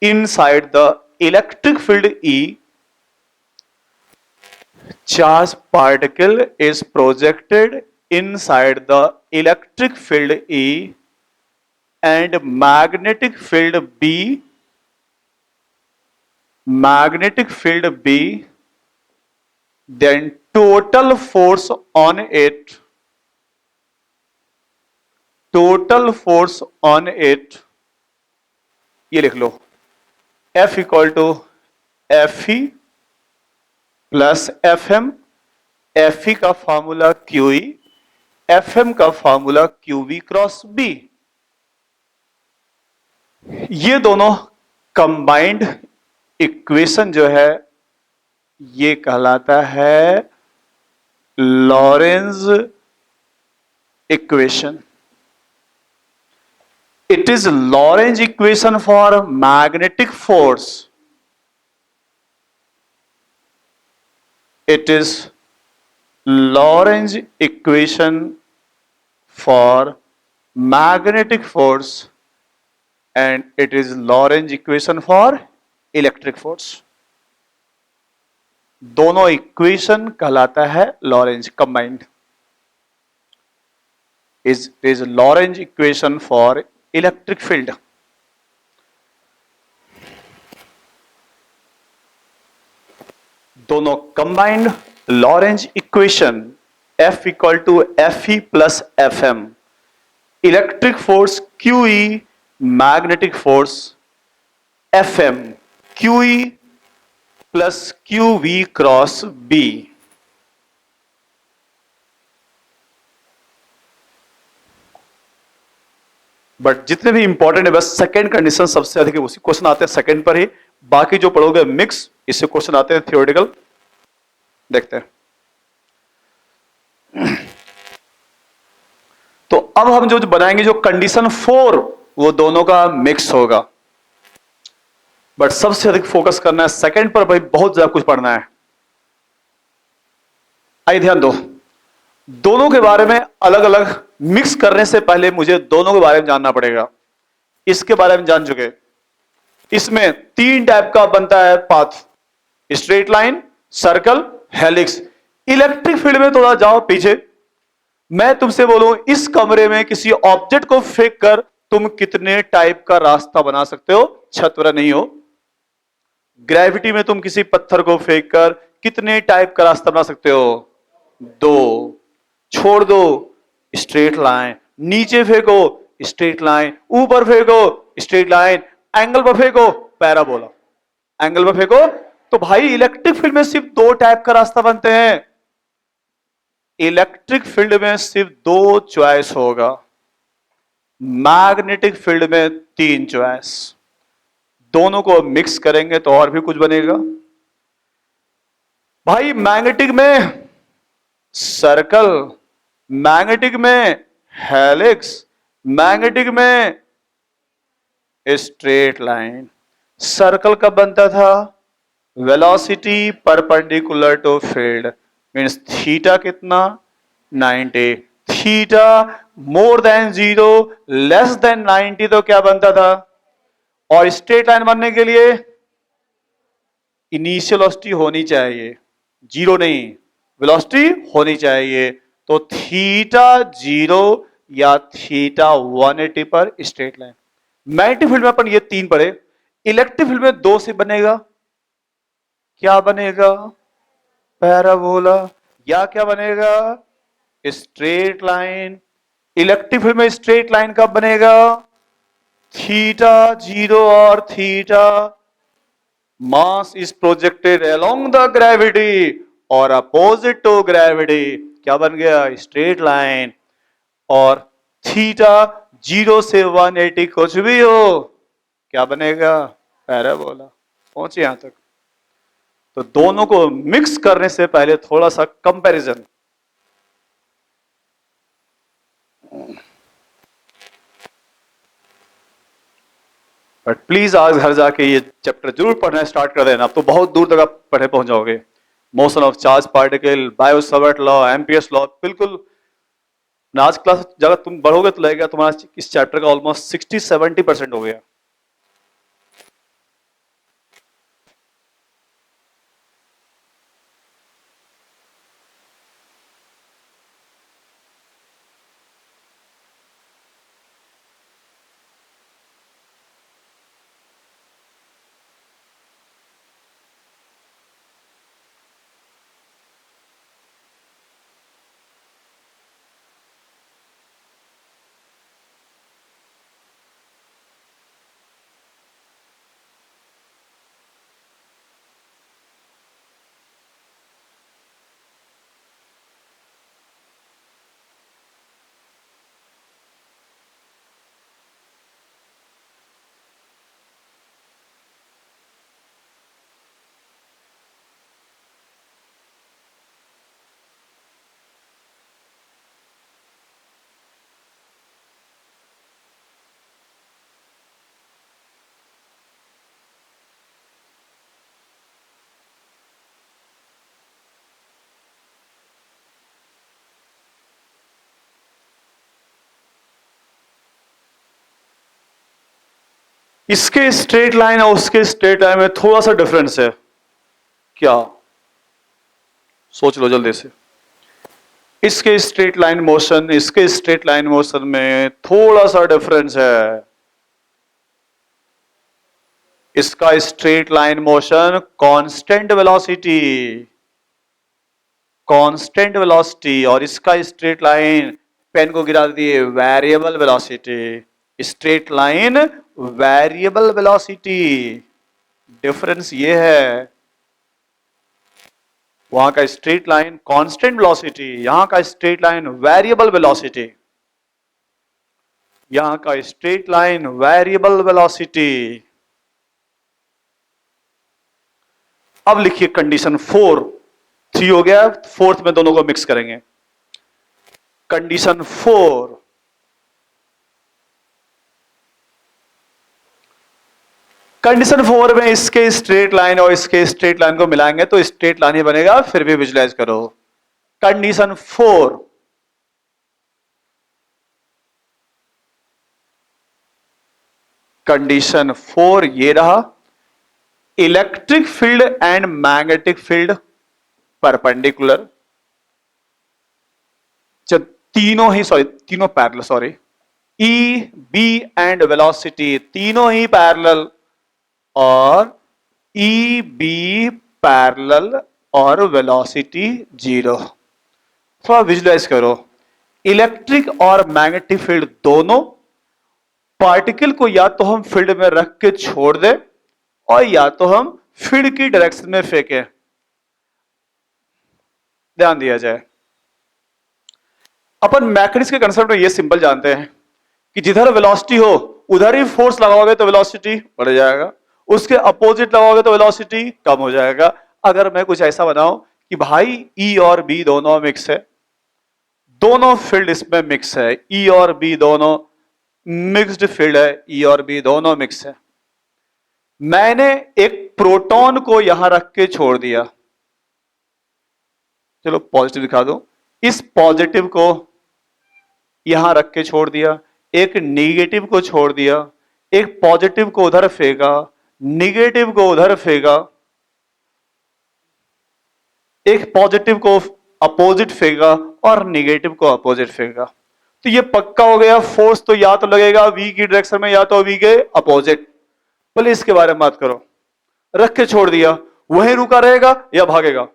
Speaker 1: inside the electric field E. Charge particle is projected inside the electric field E and magnetic field B magnetic field B, then total force on it, ये लिख लो, F equal to F E plus F M, F E का formula Q E, F M का formula Q V cross B. ये दोनों combined equation जो है ये कहलाता है Lorentz equation. It is Lorentz equation for magnetic force. It is Lorentz equation for magnetic force and it is Lorentz equation for electric force. दोनों equation कहलाता है Lorentz combined. is Lorentz equation for electric field. दोनों combined Lorentz equation F equal to F E plus F M, electric force Q E, magnetic force F M, Q E plus Q V cross B. But जितने भी important है बस second condition सबसे अधिक है, उसी question आते हैं सेकंड पर ही। बाकी जो पढ़ोगे मिक्स, इससे क्वेश्चन आते हैं थियोरेटिकल। देखते हैं। तो अब हम जो बनाएंगे जो कंडीशन 4 वो दोनों का मिक्स होगा, बट सबसे अधिक फोकस करना है सेकंड पर, भाई बहुत ज्यादा कुछ पढ़ना है। आइए ध्यान दो, दोनों के बारे में अलग अलग मिक्स करने से पहले मुझे दोनों के बारे में जानना पड़ेगा। इसके बारे में जान चुके, इसमें 3 टाइप का बनता है path, straight line, circle, helix. Electric field में थोड़ा जाओ पीछे, मैं तुमसे बोलूं इस कमरे में किसी ऑब्जेक्ट को फेंक कर तुम कितने टाइप का रास्ता बना सकते हो? छत पर नहीं हो। ग्रेविटी में तुम किसी पत्थर को फेंक कर कितने टाइप का रास्ता बना सकते हो? 2। छोड़ दो, स्ट्रेट लाइन। नीचे फेंको, स्ट्रेट लाइन। ऊपर फेंको, स्ट्रेट लाइन। एंगल पर फेंको, पैराबोला। एंगल पर फेंको। तो भाई इलेक्ट्रिक फील्ड में सिर्फ 2 टाइप का रास्ता बनते हैं। इलेक्ट्रिक फील्ड में सिर्फ 2 चॉइस होगा, मैग्नेटिक फील्ड में 3 चॉइस। दोनों को मिक्स करेंगे तो और भी कुछ बनेगा। भाई मैग्नेटिक में सर्कल, मैग्नेटिक में हेलिक्स, मैग्नेटिक में स्ट्रेट लाइन। सर्कल कब बनता था? Velocity perpendicular to field, means theta कितना? 90। Theta more than 0 less than 90 तो क्या बनता था? और स्ट्रेट लाइन बनने के लिए इनिशियल वेलोसिटी होनी चाहिए, 0 नहीं, वेलोसिटी होनी चाहिए। तो थीटा 0 या थीटा 180 पर स्ट्रेट लाइन। मैग्नेटिक फील्ड में अपन ये 3 पढ़े। इलेक्ट्रिक फील्ड में 2 से बनेगा, क्या बनेगा? पैराबोला। या क्या बनेगा? Straight line. इलेक्ट्रिक फील्ड में स्ट्रेट लाइन कब बनेगा? थीटा 0 और theta mass is projected along the gravity और अपोजिट टू ग्रेविटी, क्या बन गया? Straight line. और थीटा 0 से 180 कुछ भी हो, क्या बनेगा? पैराबोला। पहुंचे यहां तक? तो दोनों को मिक्स करने से पहले थोड़ा सा कंपैरिजन। बट प्लीज आज घर जाके ये चैप्टर जरूर पढ़ना स्टार्ट कर देना, अब तो बहुत दूर तक आप पढ़े पहुंच जाओगे। Motion of charge particle, Biot-Savart law, Ampere's law, बिल्कुल। आज क्लास जब तुम बढ़ोगे तो लगेगा तुम्हारा इस चैप्टर का ऑलमोस्ट 60-70% हो गया। इसके स्ट्रेट लाइन और उसके स्ट्रेट लाइन में थोड़ा सा डिफरेंस है। क्या? सोच लो जल्दी से। इसके स्ट्रेट लाइन मोशन, इसके स्ट्रेट लाइन मोशन में थोड़ा सा डिफरेंस है। इसका straight line motion constant velocity, constant velocity, और इसका स्ट्रेट लाइन, पेन को गिरा दिए, variable velocity. Straight line variable velocity, difference ये है। वहां का स्ट्रेट लाइन कांस्टेंट वेलोसिटी, यहां का स्ट्रेट लाइन वेरिएबल वेलोसिटी, यहां का स्ट्रेट लाइन वेरिएबल वेलोसिटी। अब लिखिए कंडीशन 4, 3 हो गया, फोर्थ में दोनों को मिक्स करेंगे। कंडीशन 4, कंडीशन 4 में इसके स्ट्रेट लाइन और इसके स्ट्रेट लाइन को मिलाएंगे तो स्ट्रेट लाइन ही बनेगा, फिर भी विजुलाइज करो। कंडीशन 4, कंडीशन 4 ये रहा, electric field and magnetic field perpendicular, जब तीनों parallel, sorry, E B and velocity तीनों ही पैरेलल, और ई बी पैरेलल और वेलोसिटी 0। थोड़ा विजुलाइज करो, इलेक्ट्रिक और मैग्नेटिक फील्ड दोनों, पार्टिकल को या तो हम फील्ड में रख के छोड़ दें और या तो हम फील्ड की डायरेक्शन में फेंके। ध्यान दिया जाए, अपन मैकेनिक्स के कंसेप्ट में ये सिंपल जानते हैं कि जिधर वेलोसिटी हो उधर ही फोर्स लगाओगे तो वेलोसिटी बढ़ जाएगा, उसके अपोजिट लगाओगे तो वेलोसिटी कम हो जाएगा। अगर मैं कुछ ऐसा बनाऊं कि भाई ई और बी दोनों मिक्स है, दोनों फील्ड इसमें मिक्स है, ई और बी दोनों मिक्स्ड फील्ड है, ई और बी दोनों मिक्स है, मैंने एक प्रोटॉन को यहां रख के छोड़ दिया, चलो पॉजिटिव दिखा दो, इस पॉजिटिव को यहां रख के छोड़ दिया, एक नेगेटिव को छोड़ दिया, एक पॉजिटिव को उधर फेंका, नेगेटिव को उधर फेंका, एक पॉजिटिव को अपोजिट फेंका और नेगेटिव को अपोजिट फेंका, तो ये पक्का हो गया फोर्स तो या तो लगेगा वी की डायरेक्शन में या तो वी के अपोजिट। बोले इसके बारे में बात करो, रख के छोड़ दिया, वहीं रुका रहेगा या भागेगा?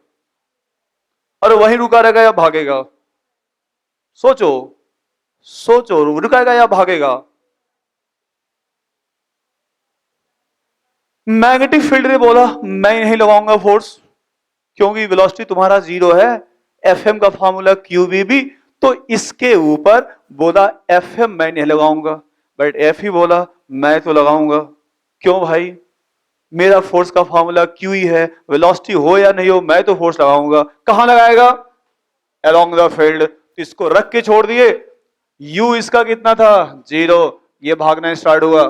Speaker 1: अरे वहीं रुका रहेगा या भागेगा? सोचो सोचो, रुकेगा या भागेगा? मैग्नेटिक फील्ड ने बोला मैं नहीं लगाऊंगा फोर्स, क्योंकि वेलोसिटी तुम्हारा 0 है, एफएम का फार्मूला क्यूबीबी, तो इसके ऊपर बोला एफएम मैं नहीं लगाऊंगा, बट एफ ही बोला मैं तो लगाऊंगा। क्यों भाई? मेरा फोर्स का फार्मूला क्यू ही है, वेलोसिटी हो या नहीं हो मैं तो फोर्स लगाऊंगा। कहां लगाएगा? Along the field. तो इसको रख के छोड़ दिए, यू इसका कितना था? 0, ये भागना स्टार्ट हुआ,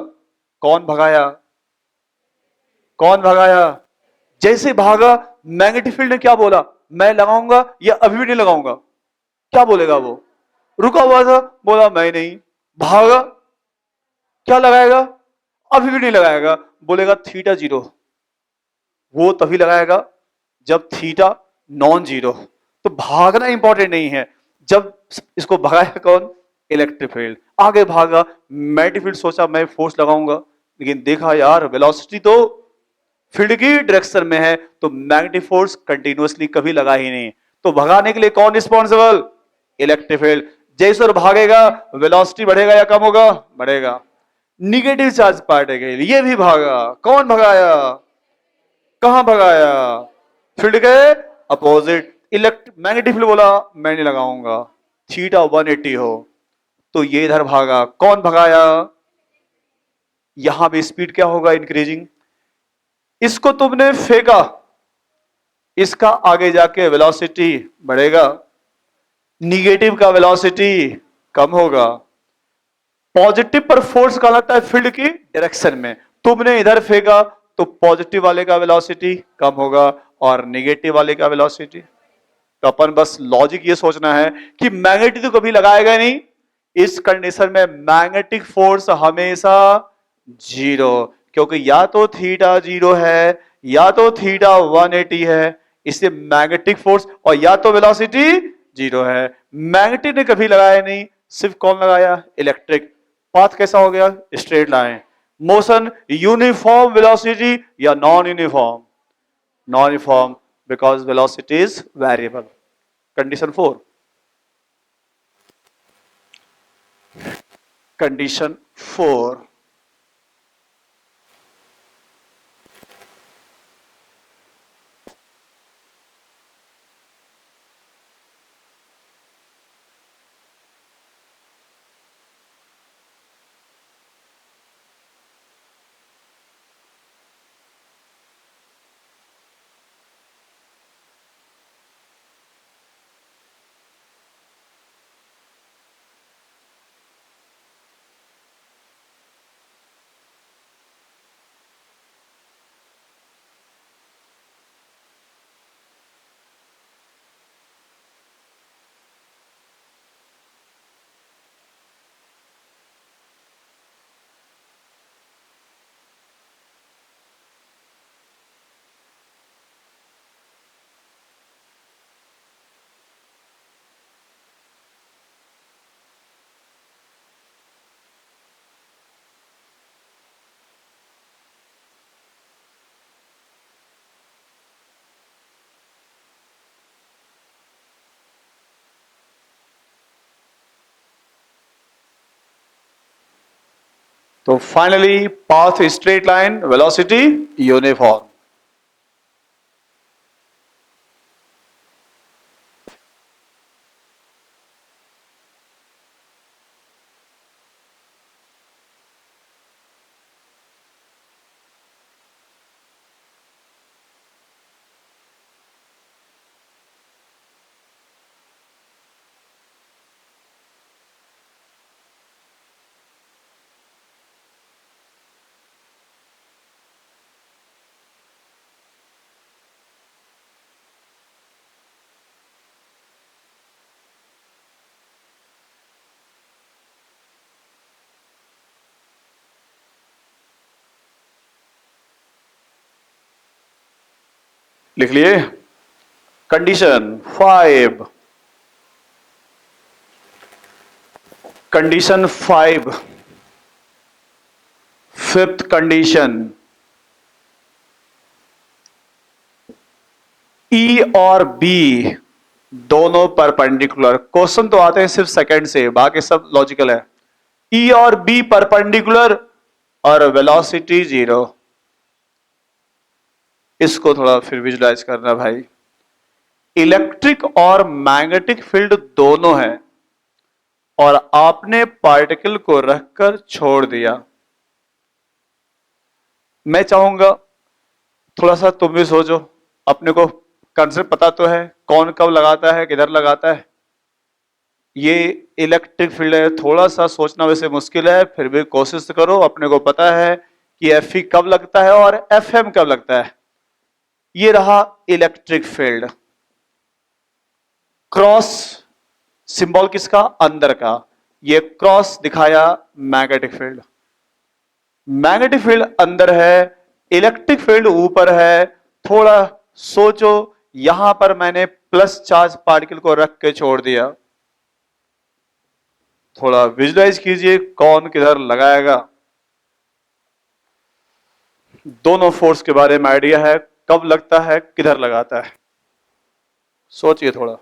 Speaker 1: कौन भगाया? कौन भगाया? जैसे भागा, मैग्नेटिक फील्ड ने क्या बोला? मैं लगाऊंगा या अभी भी नहीं लगाऊंगा? क्या बोलेगा वो? रुका हुआ था, बोला मैं नहीं, भागा, क्या लगाएगा? अभी भी नहीं लगाएगा, बोलेगा थीटा 0। वो तभी लगाएगा जब थीटा नॉन 0। तो भागना इंपॉर्टेंट नहीं है, जब इसको भगाया कौन? Electric field. आगे भागा, मैग्नेटिक फील्ड सोचा मैं फोर्स लगाऊंगा, लेकिन देखा यार वेलोसिटी तो फील्ड की डायरेक्शन में है, तो मैग्नेटिक फोर्स कंटिन्यूअसली कभी लगा ही नहीं, तो भगाने के लिए कौन रिस्पॉन्सिबल? Electric field. जैसे और भागेगा वेलोसिटी बढ़ेगा या कम होगा? बढ़ेगा। निगेटिव चार्ज पार्टिकल ये भी भागा, कौन भगाया? कहां भगाया? फील्ड के अपोजिट। मैग्नेटिक फील्ड बोला मैं नहीं लगाऊंगा, थीटा 180 हो, तो ये इधर भागा, कौन भगाया? यहां भी स्पीड क्या होगा? इंक्रीजिंग। इसको तुमने फेंका, इसका आगे जाके वेलोसिटी बढ़ेगा, निगेटिव का वेलोसिटी कम होगा। पॉजिटिव पर फोर्स कहलाता है फील्ड की डायरेक्शन में, तुमने इधर फेंका तो पॉजिटिव वाले का वेलोसिटी कम होगा और निगेटिव वाले का वेलोसिटी। तो अपन बस लॉजिक ये सोचना है कि मैग्नेटिक तो कभी लगाएगा नहीं, इस कंडीशन में मैग्नेटिक फोर्स हमेशा जीरो, क्योंकि या तो थीटा जीरो है या तो थीटा 180 है, इसलिए मैग्नेटिक फोर्स, और या तो वेलोसिटी जीरो है। मैग्नेटिक ने कभी लगाया नहीं, सिर्फ कौन लगाया? इलेक्ट्रिक। पाथ कैसा हो गया? Straight line. Motion uniform velocity या non uniform? Non uniform, because velocity is variable. Condition 4। Condition 4, तो finally path straight line, velocity uniform. लिख लिए? Condition 5। Condition 5, fifth condition, E और बी दोनों परपेंडिकुलर। क्वेश्चन तो आते हैं सिर्फ सेकंड से, बाकी सब लॉजिकल है। ई और बी परपेंडिकुलर और वेलोसिटी जीरो। इसको थोड़ा फिर विजुलाइज करना भाई। इलेक्ट्रिक और मैग्नेटिक फील्ड दोनों है और आपने पार्टिकल को रखकर छोड़ दिया। मैं चाहूंगा थोड़ा सा तुम भी सोचो, अपने को कंसेप्ट पता तो है कौन कब लगाता है, किधर लगाता है। ये इलेक्ट्रिक फील्ड है, थोड़ा सा सोचना वैसे मुश्किल है, फिर भी कोशिश करो। अपने को पता है कि एफ ई कब लगता है और एफ एम कब लगता है। ये रहा इलेक्ट्रिक फील्ड। क्रॉस सिंबल किसका? अंदर का। ये क्रॉस दिखाया मैग्नेटिक फील्ड। मैग्नेटिक फील्ड अंदर है, इलेक्ट्रिक फील्ड ऊपर है। थोड़ा सोचो, यहां पर मैंने प्लस चार्ज पार्टिकल को रख के छोड़ दिया। थोड़ा विजुलाइज कीजिए कौन किधर लगाएगा। दोनों फोर्स के बारे में आइडिया है, कब लगता है किधर लगाता है। सोचिए थोड़ा।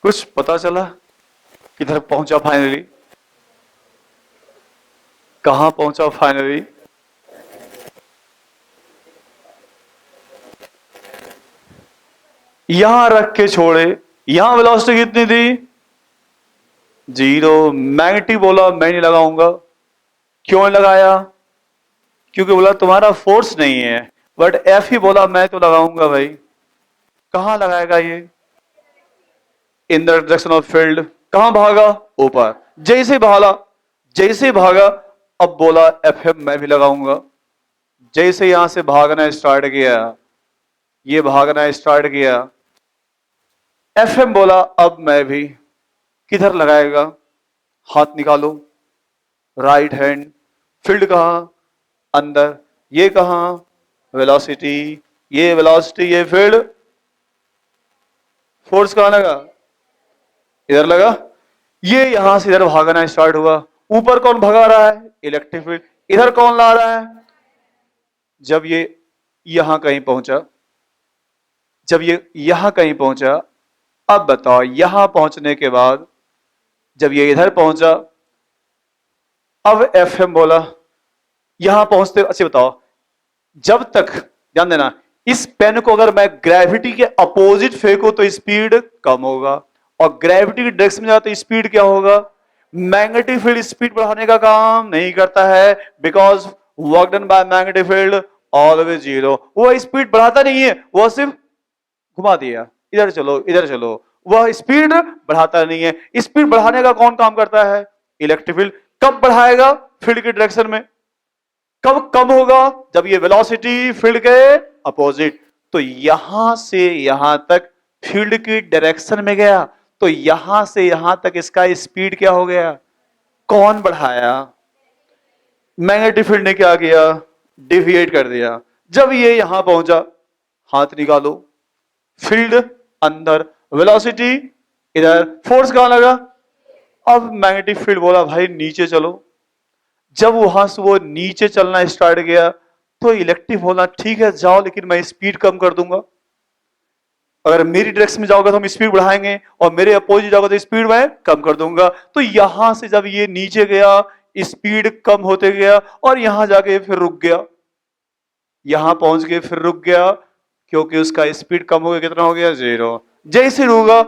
Speaker 1: कुछ पता चला किधर पहुंचा फाइनली? कहां पहुंचा फाइनली? यहां रख के छोड़े, यहां वेलोसिटी कितनी थी? 0। मैग्नेटिक बोला मैं नहीं लगाऊंगा। क्यों नहीं लगाया? क्योंकि बोला तुम्हारा फोर्स नहीं है। बट एफ ही बोला मैं तो लगाऊंगा भाई। कहां लगाएगा ये? In the direction of field. कहां भागा? ऊपर। जैसे भागा, जैसे भागा, अब बोला एफ एम मैं भी लगाऊंगा। जैसे यहां से भागना स्टार्ट किया, ये भागना स्टार्ट किया, एफ एम बोला अब मैं भी। किधर लगाएगा? हाथ निकालो, राइट हैंड। फील्ड कहां? अंदर। ये कहां? वेलोसिटी। ये वेलोसिटी, ये फील्ड। फोर्स कहां लगा? इधर लगा। ये यहां से इधर भागना स्टार्ट हुआ। ऊपर कौन भगा रहा है? Electric field. इधर कौन ला रहा है? जब ये यहां कहीं पहुंचा, जब ये यहां कहीं पहुंचा, अब बताओ यहां पहुंचने के बाद जब ये इधर पहुंचा, अब एफ एम बोला यहां पहुंचते। अच्छा बताओ, जब तक, ध्यान देना, इस पेन को अगर मैं ग्रेविटी के अपोजिट फेंकू तो स्पीड कम होगा, और ग्रेविटी की डायरेक्शन में जाए तो स्पीड क्या होगा? मैग्नेटिक फील्ड स्पीड बढ़ाने का काम नहीं करता है, because work done by magnetic field always 0। वो स्पीड बढ़ाता नहीं है, वो सिर्फ घुमा दिया, इधर चलो इधर चलो। वह स्पीड बढ़ाता नहीं है। स्पीड बढ़ाने का कौन काम करता है? Electric field. कब बढ़ाएगा? फील्ड की डायरेक्शन में। कब कम होगा? जब ये वेलोसिटी फील्ड के अपोजिट। तो यहां से यहां तक फील्ड की डायरेक्शन में गया, तो यहां से यहां तक इसका स्पीड क्या हो गया? कौन बढ़ाया? मैग्नेटिक फील्ड ने क्या किया? डिविएट कर दिया। जब ये यहां पहुंचा, हाथ निकालो, फील्ड अंदर, वेलोसिटी इधर, फोर्स कहां लगा? अब मैग्नेटिक फील्ड बोला भाई नीचे चलो। जब वहां से वो नीचे चलना स्टार्ट किया, तो इलेक्ट्रिक बोला ठीक है जाओ, लेकिन मैं स्पीड कम कर दूंगा। अगर मेरी डायरेक्शन में जाओगे तो हम स्पीड बढ़ाएंगे, और मेरे अपोजिट जाओगे तो स्पीड मैं कम कर दूंगा। तो यहां से जब ये नीचे गया, स्पीड कम होते गया, और यहां जाके फिर रुक गया। यहां पहुंच के फिर रुक गया, क्योंकि उसका स्पीड कम हो गया। कितना हो गया? 0। जैसे रुका,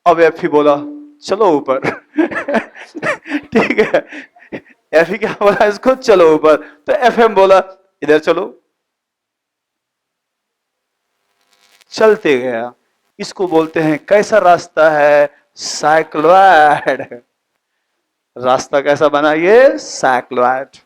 Speaker 1: अब एफ ही बोला चलो ऊपर। ठीक है, एफ ही क्या बोला इसको? चलो ऊपर। तो एफ एम बोला इधर चलो। चलते गया। इसको बोलते हैं, कैसा रास्ता है? साइक्लोइड। रास्ता कैसा बना? ये साइक्लोइड।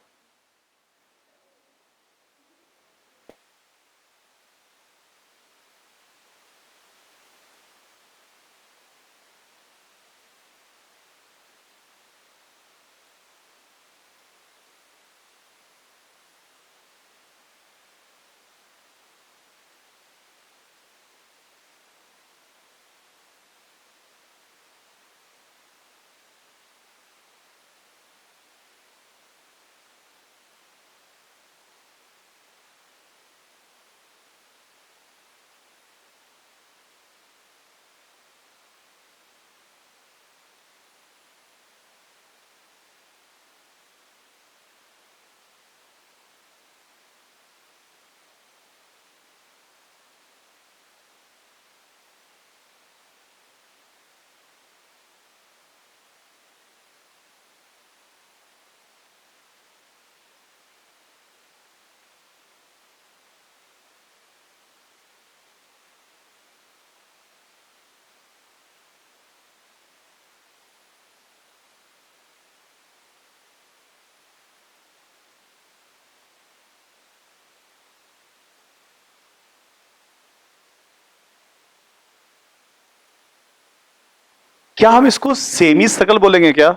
Speaker 1: क्या हम इसको सेमी सर्कल बोलेंगे क्या?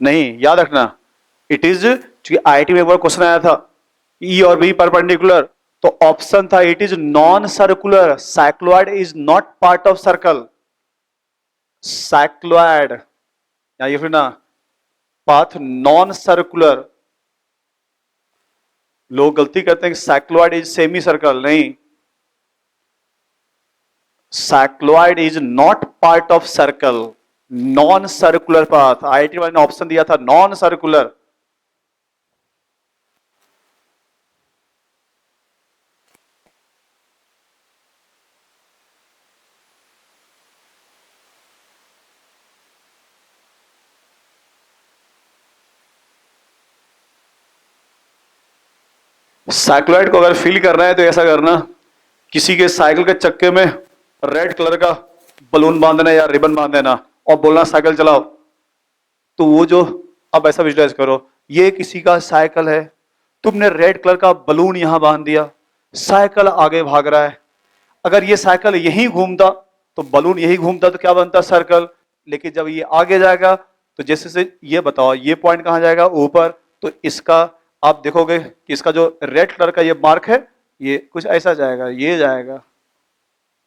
Speaker 1: नहीं, याद रखना, इट इज, क्योंकि आईआईटी में एक बार क्वेश्चन आया था, ई और बी परपेंडिकुलर, तो ऑप्शन था it is non circular, cycloid is not part of circle. Cycloid, या ये फिर ना, पाथ नॉन सर्कुलर। लोग गलती करते हैं कि साइक्लोइड इज सेमी सर्कल। नहीं, cycloid is not part of circle, non circular path. IIT वाले ने ऑप्शन दिया था नॉन सर्कुलर। साइक्लॉइड को अगर फील करना है तो ऐसा करना, किसी के साइकिल के चक्के में रेड कलर का बलून बांध देना या रिबन बांध देना और बोलना साइकिल चलाओ। तो वो जो, अब ऐसा विजुअलाइज करो, ये किसी का साइकिल है, तुमने रेड कलर का बलून यहां बांध दिया, साइकिल आगे भाग रहा है। अगर ये साइकिल यहीं घूमता तो बलून यही घूमता तो क्या बनता, सर्कल। लेकिन जब ये आगे जाएगा तो जैसे से, ये बताओ ये पॉइंट कहां जाएगा, ऊपर। तो इसका आप देखोगे कि इसका जो रेड कलर का ये मार्क है, ये कुछ ऐसा जाएगा, ये जाएगा,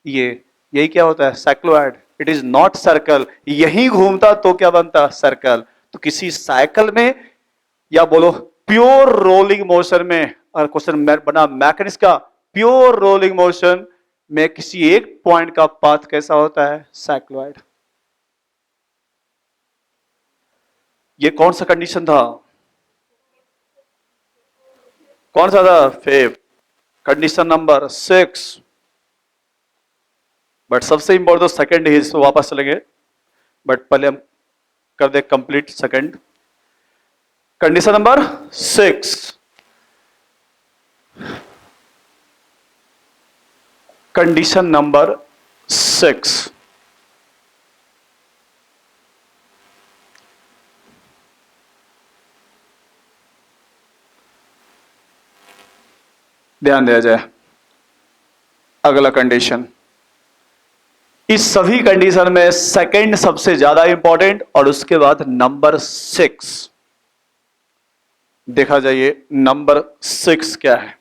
Speaker 1: ये, यही क्या होता है, cycloid. It is not circle. यही घूमता तो क्या बनता, सर्कल। तो किसी साइकिल में, या बोलो प्योर रोलिंग मोशन में, और क्वेश्चन बना मैकेनिक्स का, प्योर रोलिंग मोशन में किसी एक पॉइंट का पाथ कैसा होता है, साइक्लोइड। ये कौन सा कंडीशन था, कौन सा था, फिफ्थ, कंडीशन नंबर 6। बट सबसे इंपॉर्टेंट तो सेकंड ही, इसको वापस चलेंगे, बट पहले हम कर they complete second. Condition number 6, condition number 6, ध्यान दिया जाए। अगला कंडीशन, इस सभी कंडीशन में सेकंड सबसे ज्यादा इंपॉर्टेंट, और उसके बाद नंबर 6 देखा जाइए। नंबर 6 क्या है,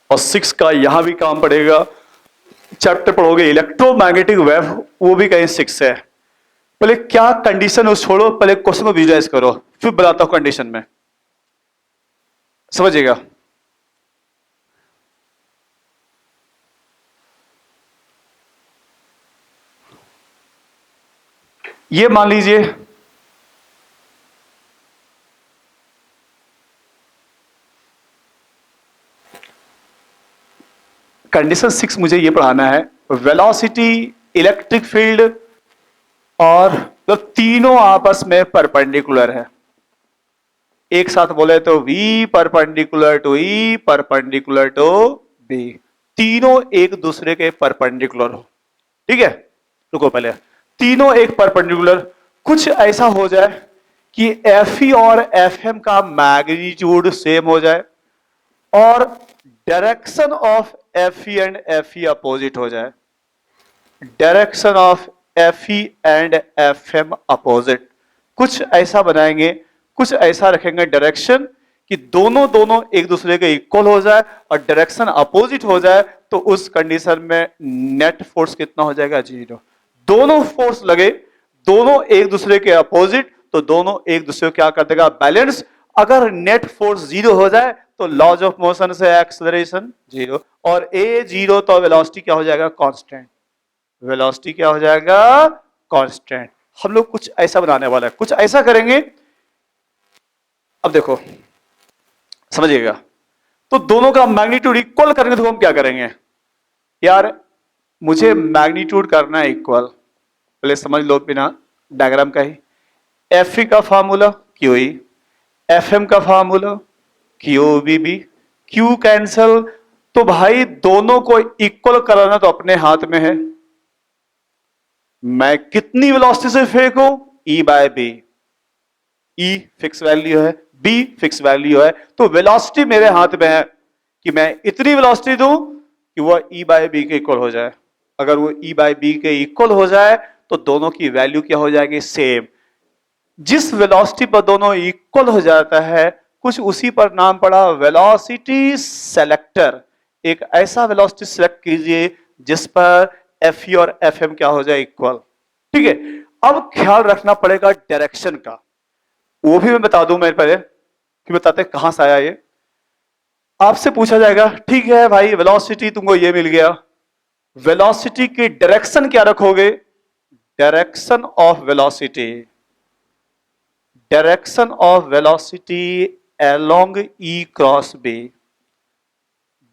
Speaker 1: और 6 का यहां भी काम पड़ेगा। चैप्टर पढ़ोगे इलेक्ट्रोमैग्नेटिक वेव, वो भी कहीं 6 है। पहले क्या कंडीशन है छोड़ो, पहले क्वेश्चन को विजुअलाइज करो, फिर बताता हूं कंडीशन में, समझिएगा। ये मान लीजिए कंडीशन 6 मुझे ये पढ़ाना है, वेलोसिटी, इलेक्ट्रिक फील्ड और तो तीनों आपस में परपेंडिकुलर है। एक साथ बोले तो V perpendicular to E perpendicular to B, तीनों एक दूसरे के परपेंडिकुलर हो। ठीक है, रुको पहले, तीनों एक परपेंडिकुलर, कुछ ऐसा हो जाए कि FE और FM का मैग्नीट्यूड सेम हो जाए और direction of FE and FE opposite हो जाए, direction of FE and FM opposite. कुछ ऐसा बनाएंगे, कुछ ऐसा रखेंगे डायरेक्शन कि दोनों दोनों एक दूसरे के इक्वल हो जाए और डायरेक्शन अपोजिट हो जाए, तो उस कंडीशन में नेट फोर्स कितना हो जाएगा, 0। दोनों फोर्स लगे, दोनों एक दूसरे के अपोजिट, तो दोनों एक दूसरे को क्या कर देगा, बैलेंस। अगर नेट फोर्स 0 हो जाए तो लॉज ऑफ मोशन से एक्सेलरेशन 0, और A 0 तो वेलोसिटी क्या हो जाएगा, कांस्टेंट। वेलोसिटी क्या हो जाएगा, कांस्टेंट। हम लोग कुछ ऐसा बनाने वाला है, कुछ ऐसा करेंगे। अब देखो समझिएगा, तो दोनों का मैग्नीट्यूड इक्वल करेंगे तो हम क्या करेंगे यार, मुझे मैग्नीट्यूड करना है इक्वल, पहले समझ लो बिना डायग्राम का ही। FE का फार्मूला QE, FM का फार्मूला QBB, Q कैंसल, तो भाई दोनों को इक्वल कराना तो अपने हाथ में है। मैं कितनी वेलोसिटी से फेंकूं, E/B, E फिक्स वैल्यू है, B फिक्स वैल्यू है, तो वेलोसिटी मेरे हाथ में है कि मैं इतनी वेलोसिटी दूं कि वह E/B के इक्वल हो जाए। अगर वो E/B के इक्वल हो जाए तो दोनों की वैल्यू क्या हो जाएगी, सेम। जिस वेलोसिटी पर दोनों इक्वल हो जाता है, कुछ उसी पर नाम पड़ा वेलोसिटी सेलेक्टर। एक ऐसा वेलोसिटी सेलेक्ट कीजिए जिस पर FE और FM क्या हो जाए, इक्वल। ठीक है, अब ख्याल रखना पड़ेगा डायरेक्शन का, वो भी मैं बता दूं मेरे पहले, कि बताते कहां से आया ये। आपसे पूछा जाएगा ठीक है भाई वेलोसिटी तुमको ये मिल गया, वेलोसिटी की डायरेक्शन क्या रखोगे, direction of velocity, direction of velocity along E cross B,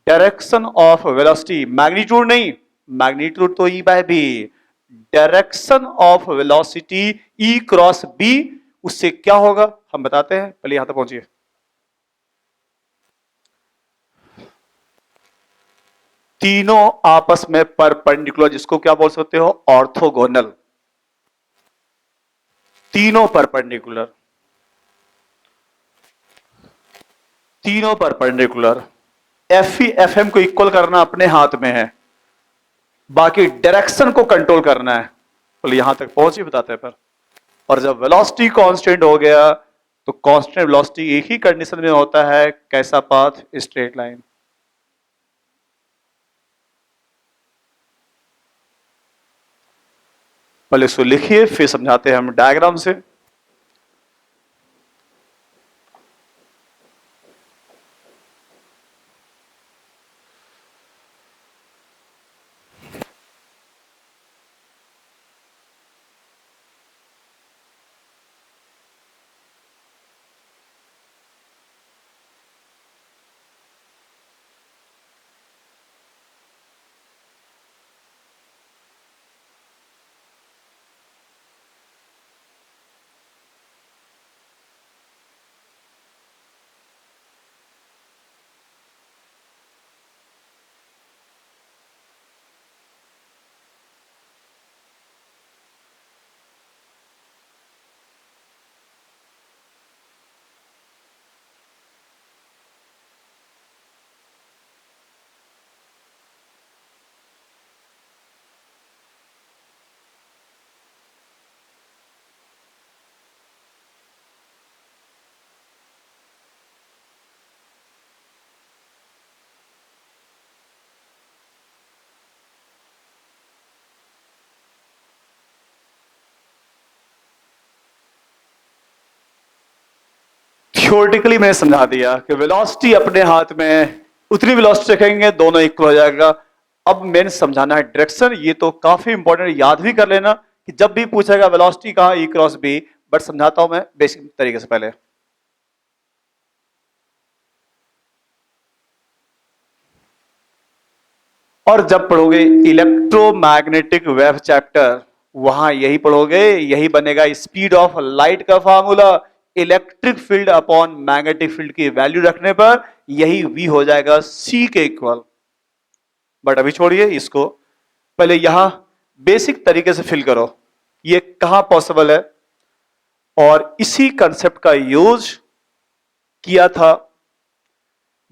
Speaker 1: direction of velocity, magnitude नहीं, मैग्नीट्यूड तो E/B, direction of velocity E cross B, उससे क्या होगा हम बताते हैं, पहले यहां तक पहुंचिए। तीनों आपस में परपेंडिकुलर, जिसको क्या बोल सकते हो, ऑर्थोगोनल। तीनों परपेंडिकुलर, तीनों perpendicular. F E F M को इक्वल करना अपने हाथ में है, बाकी डायरेक्शन को कंट्रोल करना है। बोले यहां तक पहुंच ही बताते हैं पर। और जब वेलोसिटी कांस्टेंट हो गया तो कांस्टेंट वेलोसिटी एक ही कंडीशन में होता है, कैसा पाथ, स्ट्रेट लाइन। पहले इसको लिखिए फिर समझाते हैं हम डायग्राम से। थ्योरेटिकली मैंने समझा दिया कि वेलोसिटी अपने हाथ में, उतनी वेलोसिटी रखेंगे दोनों इक्वल हो जाएगा। अब मैंने समझाना है डायरेक्शन, ये तो काफी इंपॉर्टेंट, याद भी कर लेना कि जब भी पूछेगा वेलोसिटी कहां, ई क्रॉस बी। बट समझाता हूं मैं बेसिक तरीके से पहले। और जब पढ़ोगे इलेक्ट्रोमैग्नेटिक वेव चैप्टर, वहां यही पढ़ोगे, यही बनेगा स्पीड ऑफ लाइट का formula. Electric field upon magnetic field की वैल्यू रखने पर यही v हो जाएगा c के इक्वल। बट अभी छोड़िए इसको, पहले यहां बेसिक तरीके से फिल करो ये कहां पॉसिबल है। और इसी कंसेप्ट का यूज किया था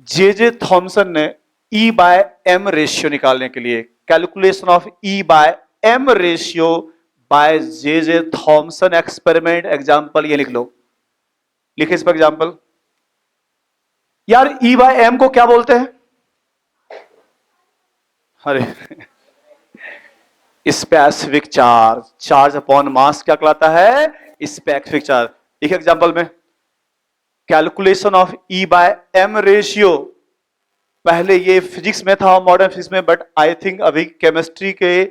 Speaker 1: जे जे थॉमसन ने E बाय एम रेशियो निकालने के लिए। Calculation of E by M ratio by J J Thomson experiment. Example ये लिख लो, लिखे इस पर एग्जाम्पल। यार E बाय एम को क्या बोलते हैं? अरे specific charge, charge upon mass क्या कहलाता है? Specific charge. एक एग्जाम्पल में calculation of E by M ratio, पहले ये फिजिक्स में था, मॉडर्न फिजिक्स में, बट आई थिंक अभी केमिस्ट्री के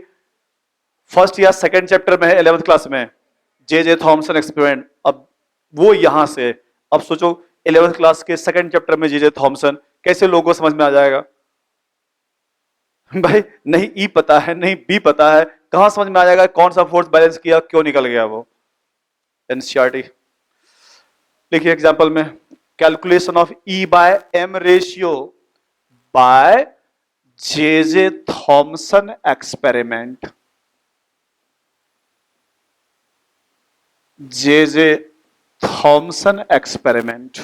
Speaker 1: फर्स्ट या सेकंड चैप्टर में है 11th क्लास में, जे जे थॉमसन एक्सपेरिमेंट। अब वो यहां से, अब सोचो 11th क्लास के सेकंड चैप्टर में जे जे थॉमसन, कैसे लोगों को समझ में आ जाएगा? भाई नहीं ई पता है, नहीं बी पता है, कहां समझ में आ जाएगा कौन सा फोर्स बैलेंस किया, क्यों निकल गया वो? एनसीईआरटी। देखिए एग्जांपल में calculation of E by M ratio by J J Thomson experiment. J J Thomson experiment,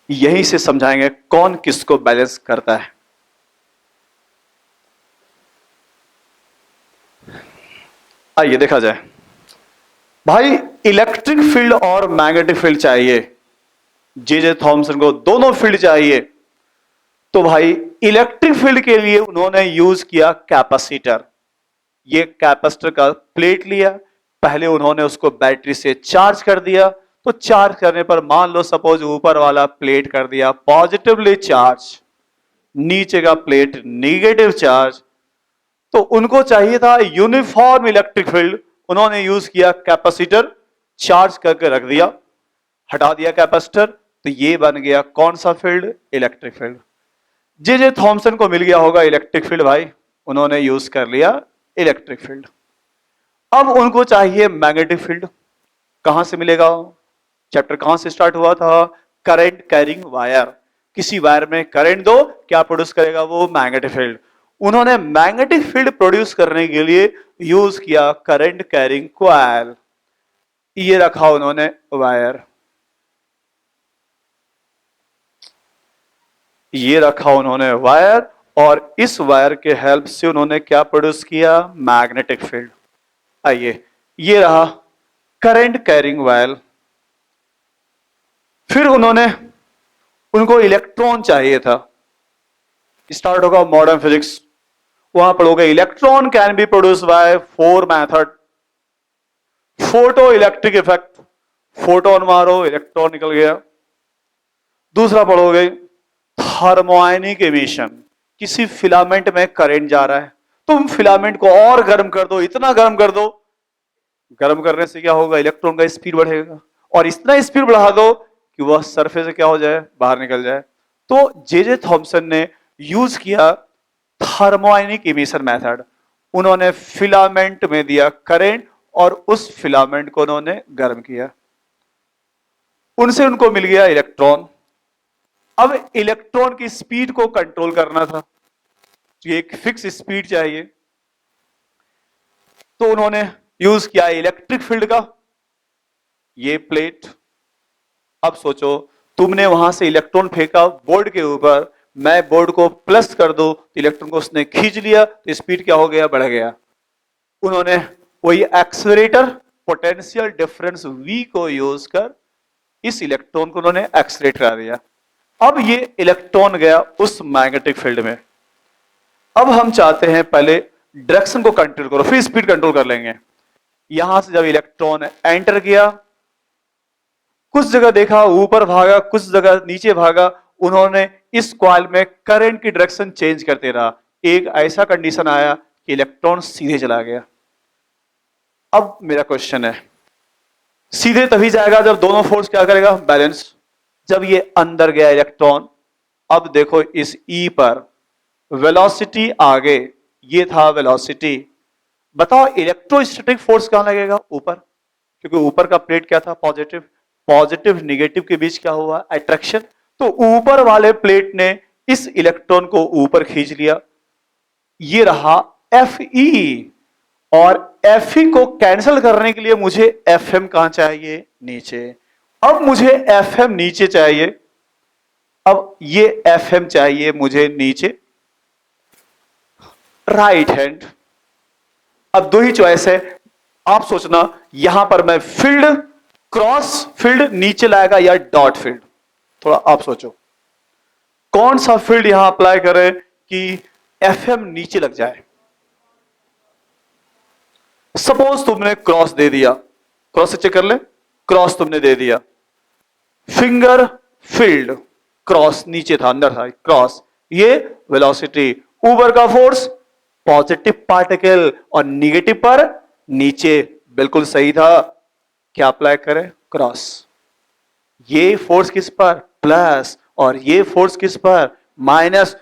Speaker 1: यहीं से समझाएंगे कौन किसको बैलेंस करता है। आइए देखा जाए। भाई इलेक्ट्रिक फील्ड और मैग्नेटिक फील्ड चाहिए, जे जे थॉमसन को दोनों फील्ड चाहिए। तो भाई इलेक्ट्रिक फील्ड के लिए उन्होंने यूज किया कैपेसिटर। ये कैपेसिटर का प्लेट लिया, पहले उन्होंने उसको बैटरी से चार्ज कर दिया। तो चार्ज करने पर मान लो सपोज ऊपर वाला प्लेट कर दिया पॉजिटिवली चार्ज, नीचे का प्लेट निगेटिव चार्ज। तो उनको चाहिए था यूनिफॉर्म इलेक्ट्रिक फील्ड, उन्होंने यूज किया कैपेसिटर, चार्ज करके रख दिया, हटा दिया कैपेसिटर, तो ये बन गया कौन सा field? Electric field. J J Thomson को मिल गया होगा इलेक्ट्रिक फील्ड भाई। उन्होंने यूज कर लिया इलेक्ट्रिक फील्ड। अब उनको चाहिए मैग्नेटिक फील्ड। कहां से मिलेगा? चैप्टर कहां से स्टार्ट हुआ था? Current carrying wire. किसी वायर में करंट दो, क्या प्रोड्यूस करेगा वो? Magnetic field. उन्होंने मैग्नेटिक फील्ड प्रोड्यूस करने के लिए यूज किया करंट कैरिंग कॉइल। ये रखा उन्होंने वायर, ये रखा उन्होंने वायर, और इस वायर के हेल्प से उन्होंने क्या प्रोड्यूस किया? Magnetic field. आइए, ये रहा करंट कैरिंग वायर। फिर उनको इलेक्ट्रॉन चाहिए था। स्टार्ट होगा मॉडर्न फिजिक्स, वहां पढ़ोगे electron can be produce by 4 method. Photo electric effect, photon मारो इलेक्ट्रॉन निकल गया। दूसरा पढ़ोगे थर्मोआयनिक एमिशन, किसी फिलामेंट में करंट जा रहा है, तुम फिलामेंट को और गर्म कर दो, इतना गर्म कर दो, गर्म करने से क्या होगा? इलेक्ट्रॉन का स्पीड बढ़ेगा, और इतना स्पीड बढ़ा दो कि वह सरफेस से क्या हो जाए? बाहर निकल जाए। तो जे थॉमसन ने यूज किया थर्मोआयनिक एमिशन मेथड। उन्होंने फिलामेंट में दिया करंट और उस फिलामेंट को उन्होंने गर्म किया, उनसे उनको मिल गया इलेक्ट्रॉन। अब इलेक्ट्रॉन की स्पीड को कंट्रोल करना था, एक फिक्स स्पीड चाहिए, तो उन्होंने यूज किया इलेक्ट्रिक फील्ड का। ये प्लेट, अब सोचो तुमने वहां से इलेक्ट्रॉन फेंका बोर्ड के ऊपर, मैं बोर्ड को प्लस कर दो, इलेक्ट्रॉन को उसने खींच लिया, तो स्पीड क्या हो गया? बढ़ गया। उन्होंने वही एक्सेलरेटर पोटेंशियल डिफरेंस V को यूज कर इस इलेक्ट्रॉन को उन्होंने एक्सेलरेट करा दिया। अब ये इलेक्ट्रॉन गया उस मैग्नेटिक फील्ड में। अब हम चाहते हैं पहले डायरेक्शन को कंट्रोल करो, फिर स्पीड कंट्रोल कर लेंगे। यहां से जब इलेक्ट्रॉन एंटर किया, कुछ जगह देखा ऊपर भागा, कुछ जगह नीचे भागा, उन्होंने इस कॉइल में करंट की डायरेक्शन चेंज करते रहा। एक ऐसा कंडीशन आया कि इलेक्ट्रॉन सीधे चला गया। अब मेरा क्वेश्चन है, सीधे तभी जाएगा जब दोनों फोर्स क्या करेगा? बैलेंस। जब ये अंदर गया इलेक्ट्रॉन, अब देखो इस E पर वेलोसिटी आगे, ये था वेलोसिटी। बताओ इलेक्ट्रोस्टैटिक फोर्स कहां लगेगा? ऊपर, क्योंकि ऊपर का प्लेट क्या था? पॉजिटिव। पॉजिटिव निगेटिव के बीच क्या हुआ? अट्रैक्शन। तो ऊपर वाले प्लेट ने इस इलेक्ट्रॉन को ऊपर खींच लिया। ये रहा Fe, और Fe को कैंसिल करने के लिए मुझे Fm कहां चाहिए? नीचे। अब मुझे Fm नीचे चाहिए, अब ये Fm चाहिए मुझे नीचे, राइट हैंड। अब दो ही चॉइस है, आप सोचना यहां पर मैं फील्ड, क्रॉस फील्ड नीचे लाएगा या डॉट फील्ड? थोड़ा आप सोचो कौन सा फील्ड यहां अप्लाई करें कि Fm नीचे लग जाए। सपोज तुमने क्रॉस दे दिया, क्रॉस से चेक कर ले, क्रॉस तुमने दे दिया, फिंगर फील्ड, क्रॉस नीचे था, अंदर था, क्रॉस, ये वेलोसिटी, ऊपर का फोर्स पॉजिटिव पार्टिकल और निगेटिव पर नीचे, बिल्कुल सही था। क्या अप्लाई करें? क्रॉस। ये फोर्स किस पर? प्लस, और ये फोर्स किस पर? माइनस।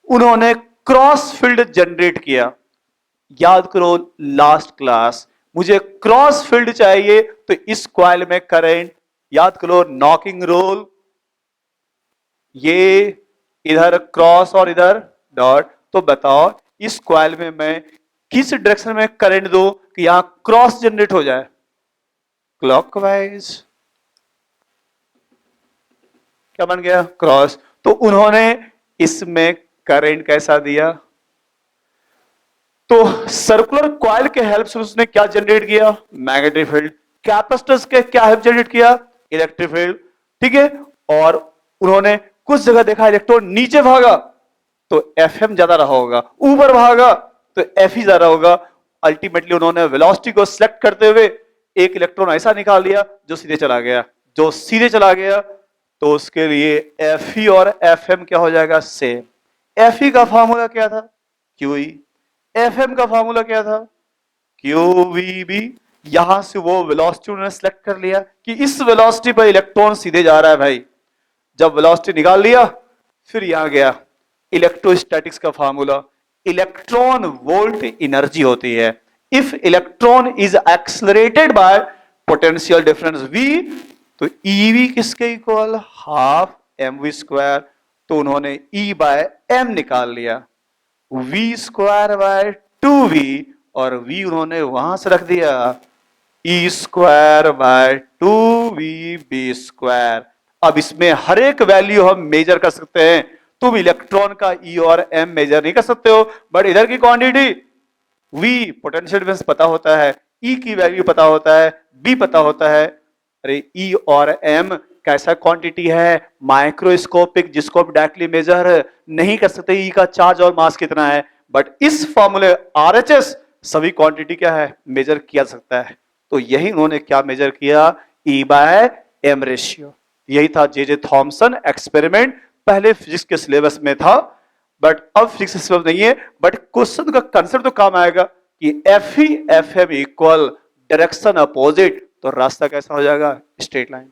Speaker 1: उन्होंने क्रॉस फील्ड जनरेट किया। याद करो लास्ट क्लास, मुझे क्रॉस फील्ड चाहिए तो इस कॉइल में करंट, याद करो नॉकिंग रूल, ये इधर क्रॉस और इधर डॉट। तो बताओ इस कॉइल में मैं किस डायरेक्शन में करंट दूं कि यहां क्रॉस जनरेट हो जाए? क्लॉकवाइज। क्या बन गया? क्रॉस। तो उन्होंने इसमें करंट कैसा दिया? तो सर्कुलर कॉइल के हेल्प से उसने क्या जनरेट किया? Magnetic field. कैपेसिटर्स के क्या हेल्प जनरेट किया? Electric field. ठीक है, और उन्होंने कुछ जगह देखा इलेक्ट्रॉन नीचे भागा तो Fm ज्यादा रहा होगा, ऊपर भागा तो Fe ज्यादा होगा। अल्टीमेटली उन्होंने वेलोसिटी को सिलेक्ट करते हुए एक इलेक्ट्रॉन ऐसा निकाल लिया जो सीधे चला गया। जो सीधे चला गया तो उसके लिए Fe और Fm क्या हो जाएगा? सेम। Fe का फार्मूला क्या था? QE। Fm का फार्मूला क्या था? QVB। यहां से वो वेलोसिटी उन्होंने सिलेक्ट कर लिया कि इस वेलोसिटी पर इलेक्ट्रॉन सीधे जा रहा है भाई। जब वेलोसिटी निकाल लिया, फिर यहां गया इलेक्ट्रोस्टैटिक्स का फार्मूला, इलेक्ट्रॉन वोल्ट एनर्जी होती है। If electron is accelerated bye potential difference v, तो ev किसके इक्वल, हाफ mv²। तो उन्होंने e बाय m निकाल लिया, v²/2v, और v उन्होंने वहां से रख दिया e²/2v_b²। अब इसमें हर एक वैल्यू हम मेजर कर सकते हैं। तुम इलेक्ट्रॉन का E और M मेजर नहीं कर सकते हो, बट इधर की क्वांटिटी V पोटेंशियल डिफरेंस पता होता है, E की वैल्यू पता होता है, B पता होता है। अरे E और M कैसा क्वांटिटी है, माइक्रोस्कोपिक, जिसको आप डायरेक्टली मेजर नहीं कर सकते E का चार्ज और मास कितना है, बट इस फॉर्मूले RHS सभी क्वांटिटी क्या है, मेजर किया जा सकता है। तो यही उन्होंने क्या मेजर किया, E/M रेशियो। यही था जे थॉमसन एक्सपेरिमेंट। पहले फिजिक्स के सिलेबस में था, बट अब फिजिक्स के सिलेबस नहीं है, बट क्वेश्चन का कंसेप्ट तो काम आएगा कि एफ ही F M equal direction opposite, तो रास्ता कैसा हो जाएगा, स्ट्रेट लाइन।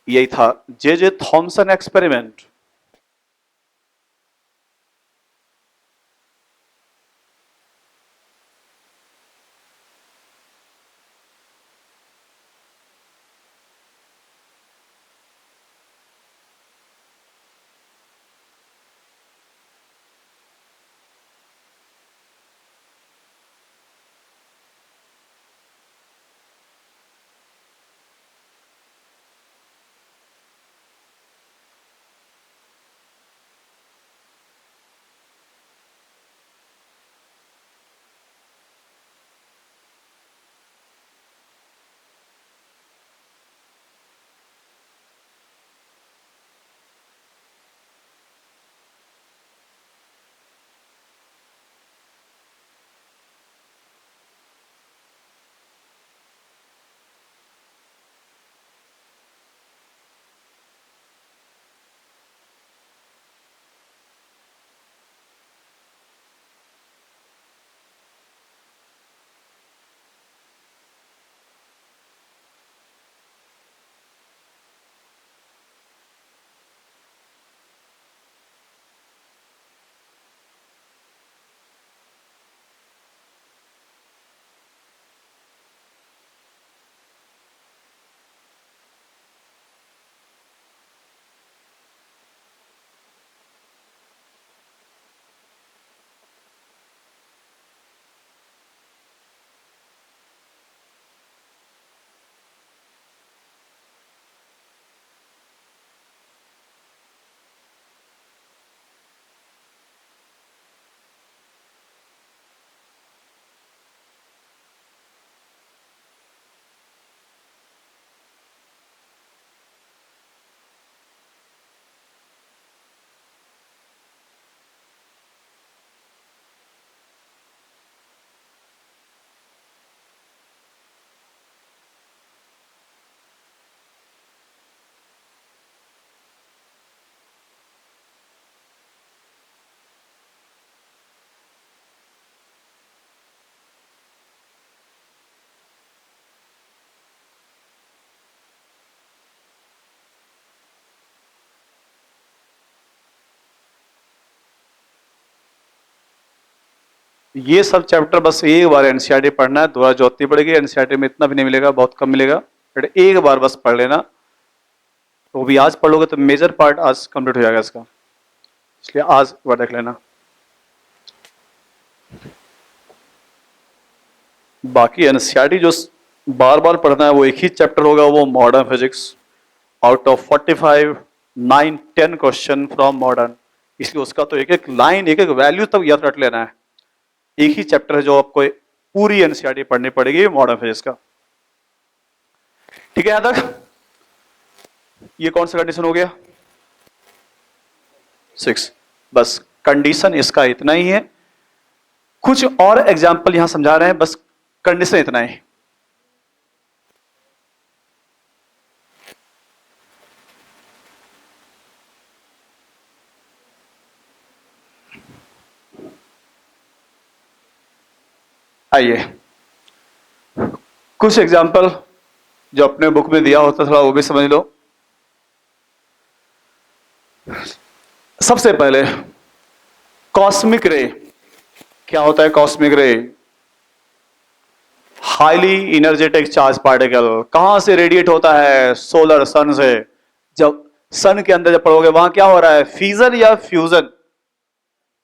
Speaker 1: यही था जे थॉमसन एक्सपेरिमेंट। ये सब चैप्टर बस एक बार एनसीईआरटी पढ़ना है, दोबारा जरूरत नहीं पड़ेगी। एनसीईआरटी में इतना भी नहीं मिलेगा, बहुत कम मिलेगा, बट एक बार बस पढ़ लेना। तो भी आज पढ़ोगे तो मेजर पार्ट आज कंप्लीट हो जाएगा इसका, इसलिए आज एक बार देख लेना। बाकी एनसीईआरटी जो बार बार पढ़ना है वो एक ही चैप्टर होगा, वो modern physics. Out of 45 9 10 question from modern, इसलिए उसका तो एक एक लाइन, एक एक वैल्यू तब याद रख लेना है। एक ही चैप्टर है जो आपको पूरी एनसीईआरटी पढ़नी पड़ेगी मॉडर्न फिजिक्स का। ठीक है, यहां तक ये कौन सा कंडीशन हो गया, 6। बस कंडीशन इसका इतना ही है, कुछ और एग्जाम्पल यहां समझा रहे हैं, बस कंडीशन इतना ही। आइए कुछ एग्जाम्पल जो अपने बुक में दिया होता थोड़ा वो भी समझ लो। सबसे पहले कॉस्मिक रे क्या होता है? कॉस्मिक रे हाईली इनर्जेटिक चार्ज पार्टिकल कहां से रेडिएट होता है? सोलर सन से। जब सन के अंदर जब पड़ोगे वहां क्या हो रहा है? फ्यूजन या फ्यूजन?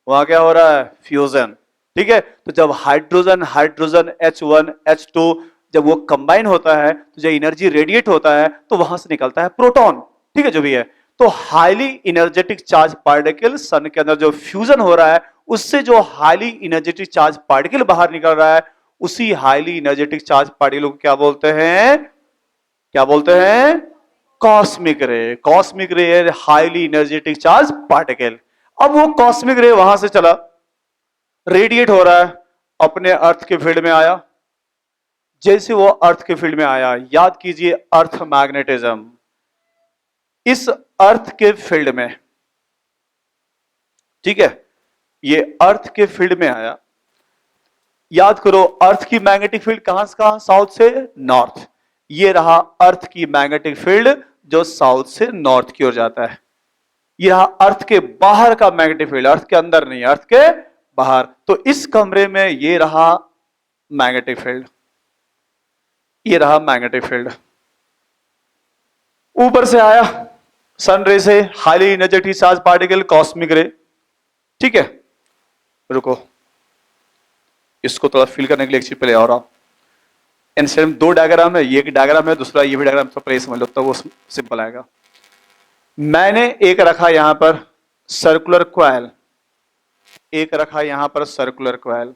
Speaker 1: वहां क्या हो रहा है? फ्यूजन। ठीक है, तो जब हाइड्रोजन हाइड्रोजन H1 H2 जब वो कंबाइन होता है तो जब एनर्जी रेडिएट होता है तो वहां से निकलता है प्रोटॉन। ठीक है, जो भी है। तो हाईली इनर्जेटिक चार्ज पार्टिकल सन के अंदर जो फ्यूजन हो रहा है उससे जो हाईली इनर्जेटिक चार्ज पार्टिकल बाहर निकल रहा है उसी हाईली इनर्जेटिक चार्ज पार्टिकल को क्या बोलते हैं? क्या बोलते हैं? कॉस्मिक रे। कॉस्मिक रे हाईली इनर्जेटिक चार्ज पार्टिकल। अब वो कॉस्मिक रे वहां से चला, रेडिएट हो रहा है, अपने अर्थ के फील्ड में आया। जैसे वो अर्थ के फील्ड में आया, याद कीजिए अर्थ मैग्नेटिज्म, इस अर्थ के फील्ड में, ठीक है, ये अर्थ के फील्ड में आया। याद करो अर्थ की मैग्नेटिक फील्ड कहां से कहां? साउथ से नॉर्थ। ये रहा अर्थ की मैग्नेटिक फील्ड जो साउथ से नॉर्थ की ओर जाता है। यह रहा अर्थ के बाहर का मैग्नेटिक फील्ड, अर्थ के अंदर नहीं, अर्थ के बाहर। तो इस कमरे में ये रहा मैग्नेटिक फील्ड, ये रहा मैग्नेटिक फील्ड। ऊपर से आया सन रे से, highly energetic charge particle cosmic रे। ठीक है, रुको, इसको थोड़ा फील करने के लिए एक चीज पहले और आओ। एनसीएम दो डायग्राम है, ये एक डायग्राम है, दूसरा ये भी डायग्राम, तो पहले समझ लो तो वो सिंपल आएगा। मैंने एक रखा यहां पर सर्कुलर क्वाइल, एक रखा यहां पर सर्कुलर क्वाइल।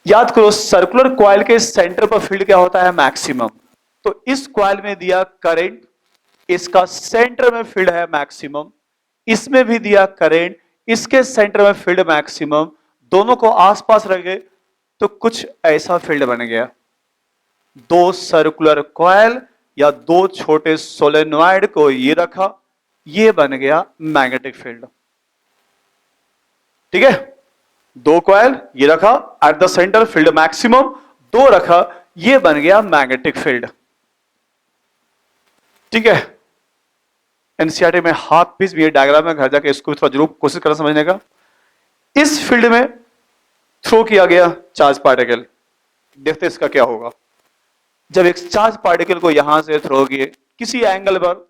Speaker 1: याद करो सर्कुलर क्वाइल के सेंटर पर फील्ड क्या होता है? मैक्सिमम। तो इस क्वाइल में दिया करंट, इसका सेंटर में फील्ड है मैक्सिमम, इसमें भी दिया करंट, इसके सेंटर में फील्ड मैक्सिमम, दोनों को आसपास रखे तो कुछ ऐसा फील्ड बन गया। दो सर्कुलर कॉइल या दो छोटे सोलेनॉइड को ये रखा, ये बन गया मैग्नेटिक फील्ड। ठीक है, दो कॉइल ये रखा, at the centre field maximum, दो रखा, ये बन गया मैग्नेटिक फील्ड। ठीक है, एनसीईआरटी में हाफ पीस भी डायग्राम में, घर जाके इसको भी थोड़ा जरूर कोशिश करना समझने का। इस फील्ड में थ्रो किया गया चार्ज पार्टिकल, देखते इसका क्या होगा। जब एक चार्ज पार्टिकल को यहां से थ्रो किए किसी एंगल पर,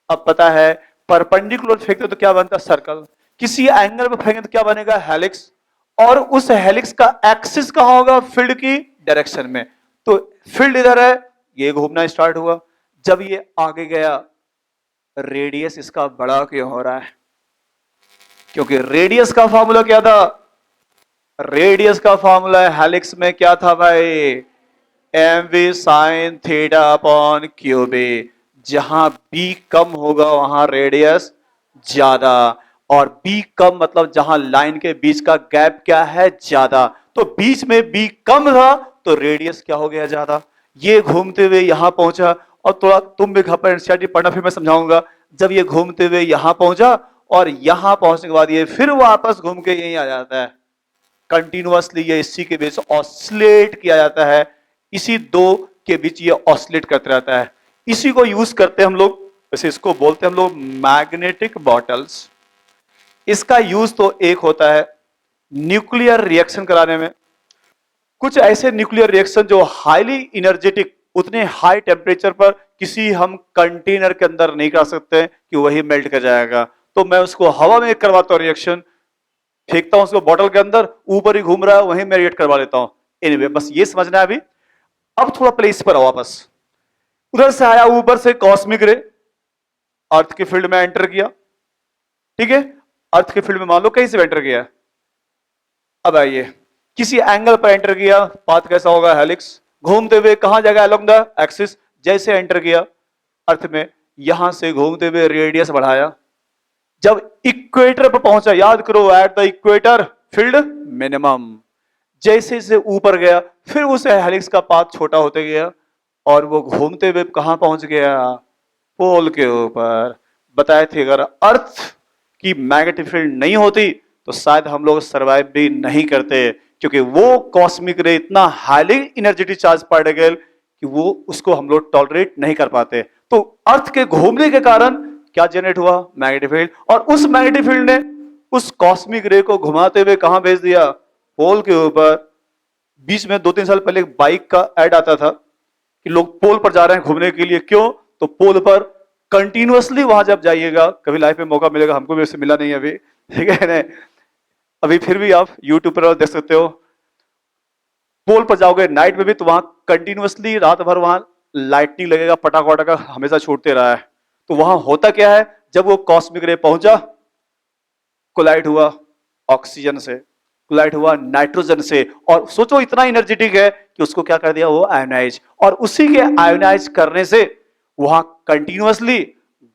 Speaker 1: अब पता है परपेंडिकुलर फेंकते तो क्या बनता? सर्कल। किसी एंगल पर फेंके तो क्या बनेगा? हेलिक्स। और उस हेलिक्स का एक्सिस कहां होगा? फील्ड की डायरेक्शन में। तो फील्ड इधर है, ये घूमना स्टार्ट हुआ। जब ये आगे गया, रेडियस इसका बड़ा क्यों हो रहा है? क्योंकि रेडियस का फॉर्मूला क्या था? रेडियस का फॉर्मूला हेलिक्स में क्या था भाई? mv sin थीटा अपॉन क्यूबी। जहां b कम होगा वहां रेडियस ज्यादा, और b कम मतलब जहां लाइन के बीच का गैप क्या है? ज्यादा। तो बीच में b कम था तो रेडियस क्या हो गया? ज्यादा। ये घूमते हुए यहां पहुंचा, और थोड़ा तुम भी घर पर एनसीईआरटी पढ़ना, फिर मैं समझाऊंगा। जब ये घूमते हुए यहां पहुंचा और यहां पहुंचने के बाद ये फिर वापस घूम के यहीं आ जाता है, कंटिन्यूअसली ये इसी के बीच ऑसिलेट किया जाता है, इसी दो के बीच ये ऑसिलेट करते रहता है। इसी को यूज करते हैं हम लोग, वैसे इसको बोलते हैं हम लोग मैग्नेटिक बॉटल्स। इसका यूज तो एक होता है न्यूक्लियर रिएक्शन कराने में। कुछ ऐसे न्यूक्लियर रिएक्शन जो हाईली इनर्जेटिक, उतने हाई टेम्परेचर पर किसी हम कंटेनर के अंदर नहीं कर सकते कि वही मेल्ट कर जाएगा, तो मैं उसको हवा में करवाता हूं रिएक्शन, फेंकता हूं उसको बॉटल के अंदर, ऊपर ही घूम रहा है, वहीं मैं रिएक्ट करवा लेता हूं। एनीवे, बस ये समझना है अभी। अब थोड़ा प्लेस पर आओ वापस। उधर से आया ऊपर से कॉस्मिक रे, अर्थ के फील्ड में एंटर किया। ठीक है, अर्थ के फील्ड में मान लो कहीं से एंटर किया। अब आइए, किसी एंगल पर एंटर किया, पाथ कैसा होगा? हेलिक्स। घूमते हुए कहां जाएगा? Along the axis. जैसे एंटर किया अर्थ में, यहां से घूमते हुए रेडियस बढ़ाया। जब इक्वेटर पर पहुंचा, याद करो at the equator field minimum. जैसे से ऊपर गया, फिर उस हेलिक्स का पाथ छोटा होते गया और वो घूमते हुए कहां पहुंच गया? पोल के ऊपर। बताए थे अगर अर्थ की मैग्नेटिक फील्ड नहीं होती तो शायद हम लोग सरवाइव भी नहीं करते, क्योंकि वो कॉस्मिक रे इतना हाईली एनर्जेटिक चार्ज पार्टिकल कि वो उसको हम लोग टॉलरेट नहीं कर पाते। तो अर्थ के घूमने के कारण क्या जनरेट हुआ? Magnetic field. और उस मैग्नेटिक फील्ड ने उस कॉस्मिक रे को घुमाते हुए कहां भेज दिया? पोल के ऊपर। बीच में 2-3 साल पहले एक बाइक का एड आता था कि लोग पोल पर जा रहे हैं घूमने के लिए। क्यों? तो पोल पर कंटिन्यूअसली वहां जब जाइएगा, कभी लाइफ में मौका मिलेगा, हमको भी वैसे मिला नहीं अभी, ठीक है ना, अभी फिर भी आप यूट्यूब पर देख सकते हो, पोल पर जाओगे नाइट में भी तो वहां कंटिन्यूअसली रात भर वहां लाइटनिंग लगेगा, पटाखा वटाखा हमेशा छूटते रहा है। तो वहां होता क्या है, जब वो कॉस्मिक रे पहुंचा, कोलाइड हुआ ऑक्सीजन से, कोलाइड हुआ नाइट्रोजन से, और सोचो इतना एनर्जेटिक है कि उसको क्या कर दिया, वो आयोनाइज, और उसी के आयोनाइज करने से वहां कंटिन्यूअसली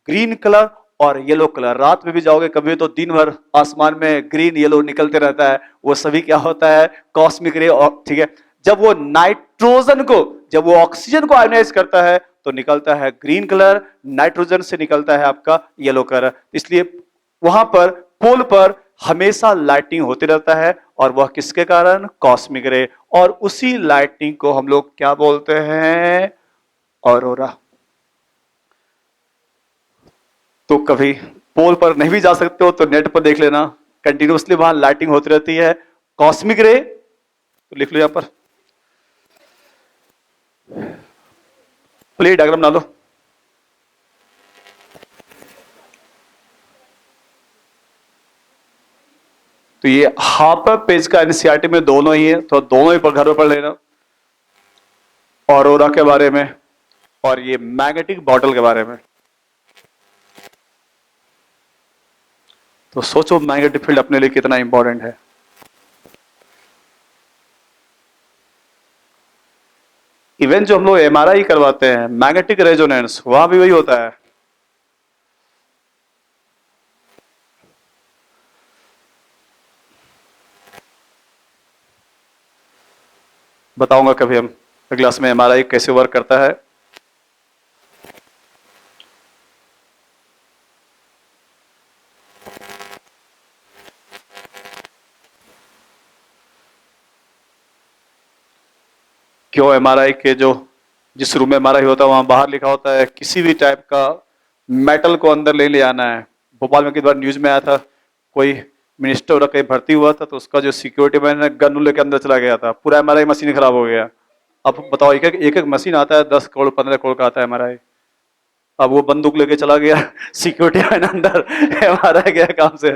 Speaker 1: ग्रीन कलर और येलो कलर, रात में भी जाओगे कभी तो दिन भर आसमान में ग्रीन येलो निकलते रहता है, वो सभी क्या होता है, कॉस्मिक रे। ठीक है, जब वो नाइट्रोजन को, जब वो ऑक्सीजन को आयोनाइज करता है तो निकलता है ग्रीन कलर, नाइट्रोजन से निकलता है आपका येलो कलर। इसलिए वहां पर पोल पर हमेशा लाइटिंग होते रहता है, और वह किसके कारण, कॉस्मिक रे, और उसी लाइटिंग को हम लोग क्या बोलते हैं, ऑरोरा। तो कभी पोल पर नहीं भी जा सकते हो तो नेट पर देख लेना, कंटिन्यूअसली वहां लाइटिंग होती रहती है, कॉस्मिक रे, तो लिख लो यहां पर, प्ले डायग्राम डालो। तो ये हाफ पेज का एनसीईआरटी में दोनों ही है, तो दोनों ही पर घर में पढ़ लेना, ऑरोरा के बारे में और ये मैग्नेटिक बॉटल के बारे में। तो सोचो मैग्नेटिक फील्ड अपने लिए कितना इंपॉर्टेंट है। इवन जो हम लोग एमआरआई करवाते हैं, मैग्नेटिक रेजोनेंस, वहां भी वही होता है। बताऊंगा कभी हम क्लास में एमआरआई कैसे वर्क करता है। क्यों एमआरआई के जो, जिस रूम में एमआरआई होता है वहां बाहर लिखा होता है किसी भी टाइप का मेटल को अंदर ले आना है। भोपाल में किस बार न्यूज में आया था, कोई मिनिस्टर कहीं भर्ती हुआ था तो उसका जो सिक्योरिटी मैन है गन लेके अंदर चला गया था, पूरा एमआरआई मशीन खराब हो गया। अब बताओ, एक एक मशीन आता है, 10 करोड़ 15 करोड़ का आता है एमआरआई। अब वो बंदूक लेके चला गया सिक्योरिटी मैन अंदर, एमआरआई गया काम से।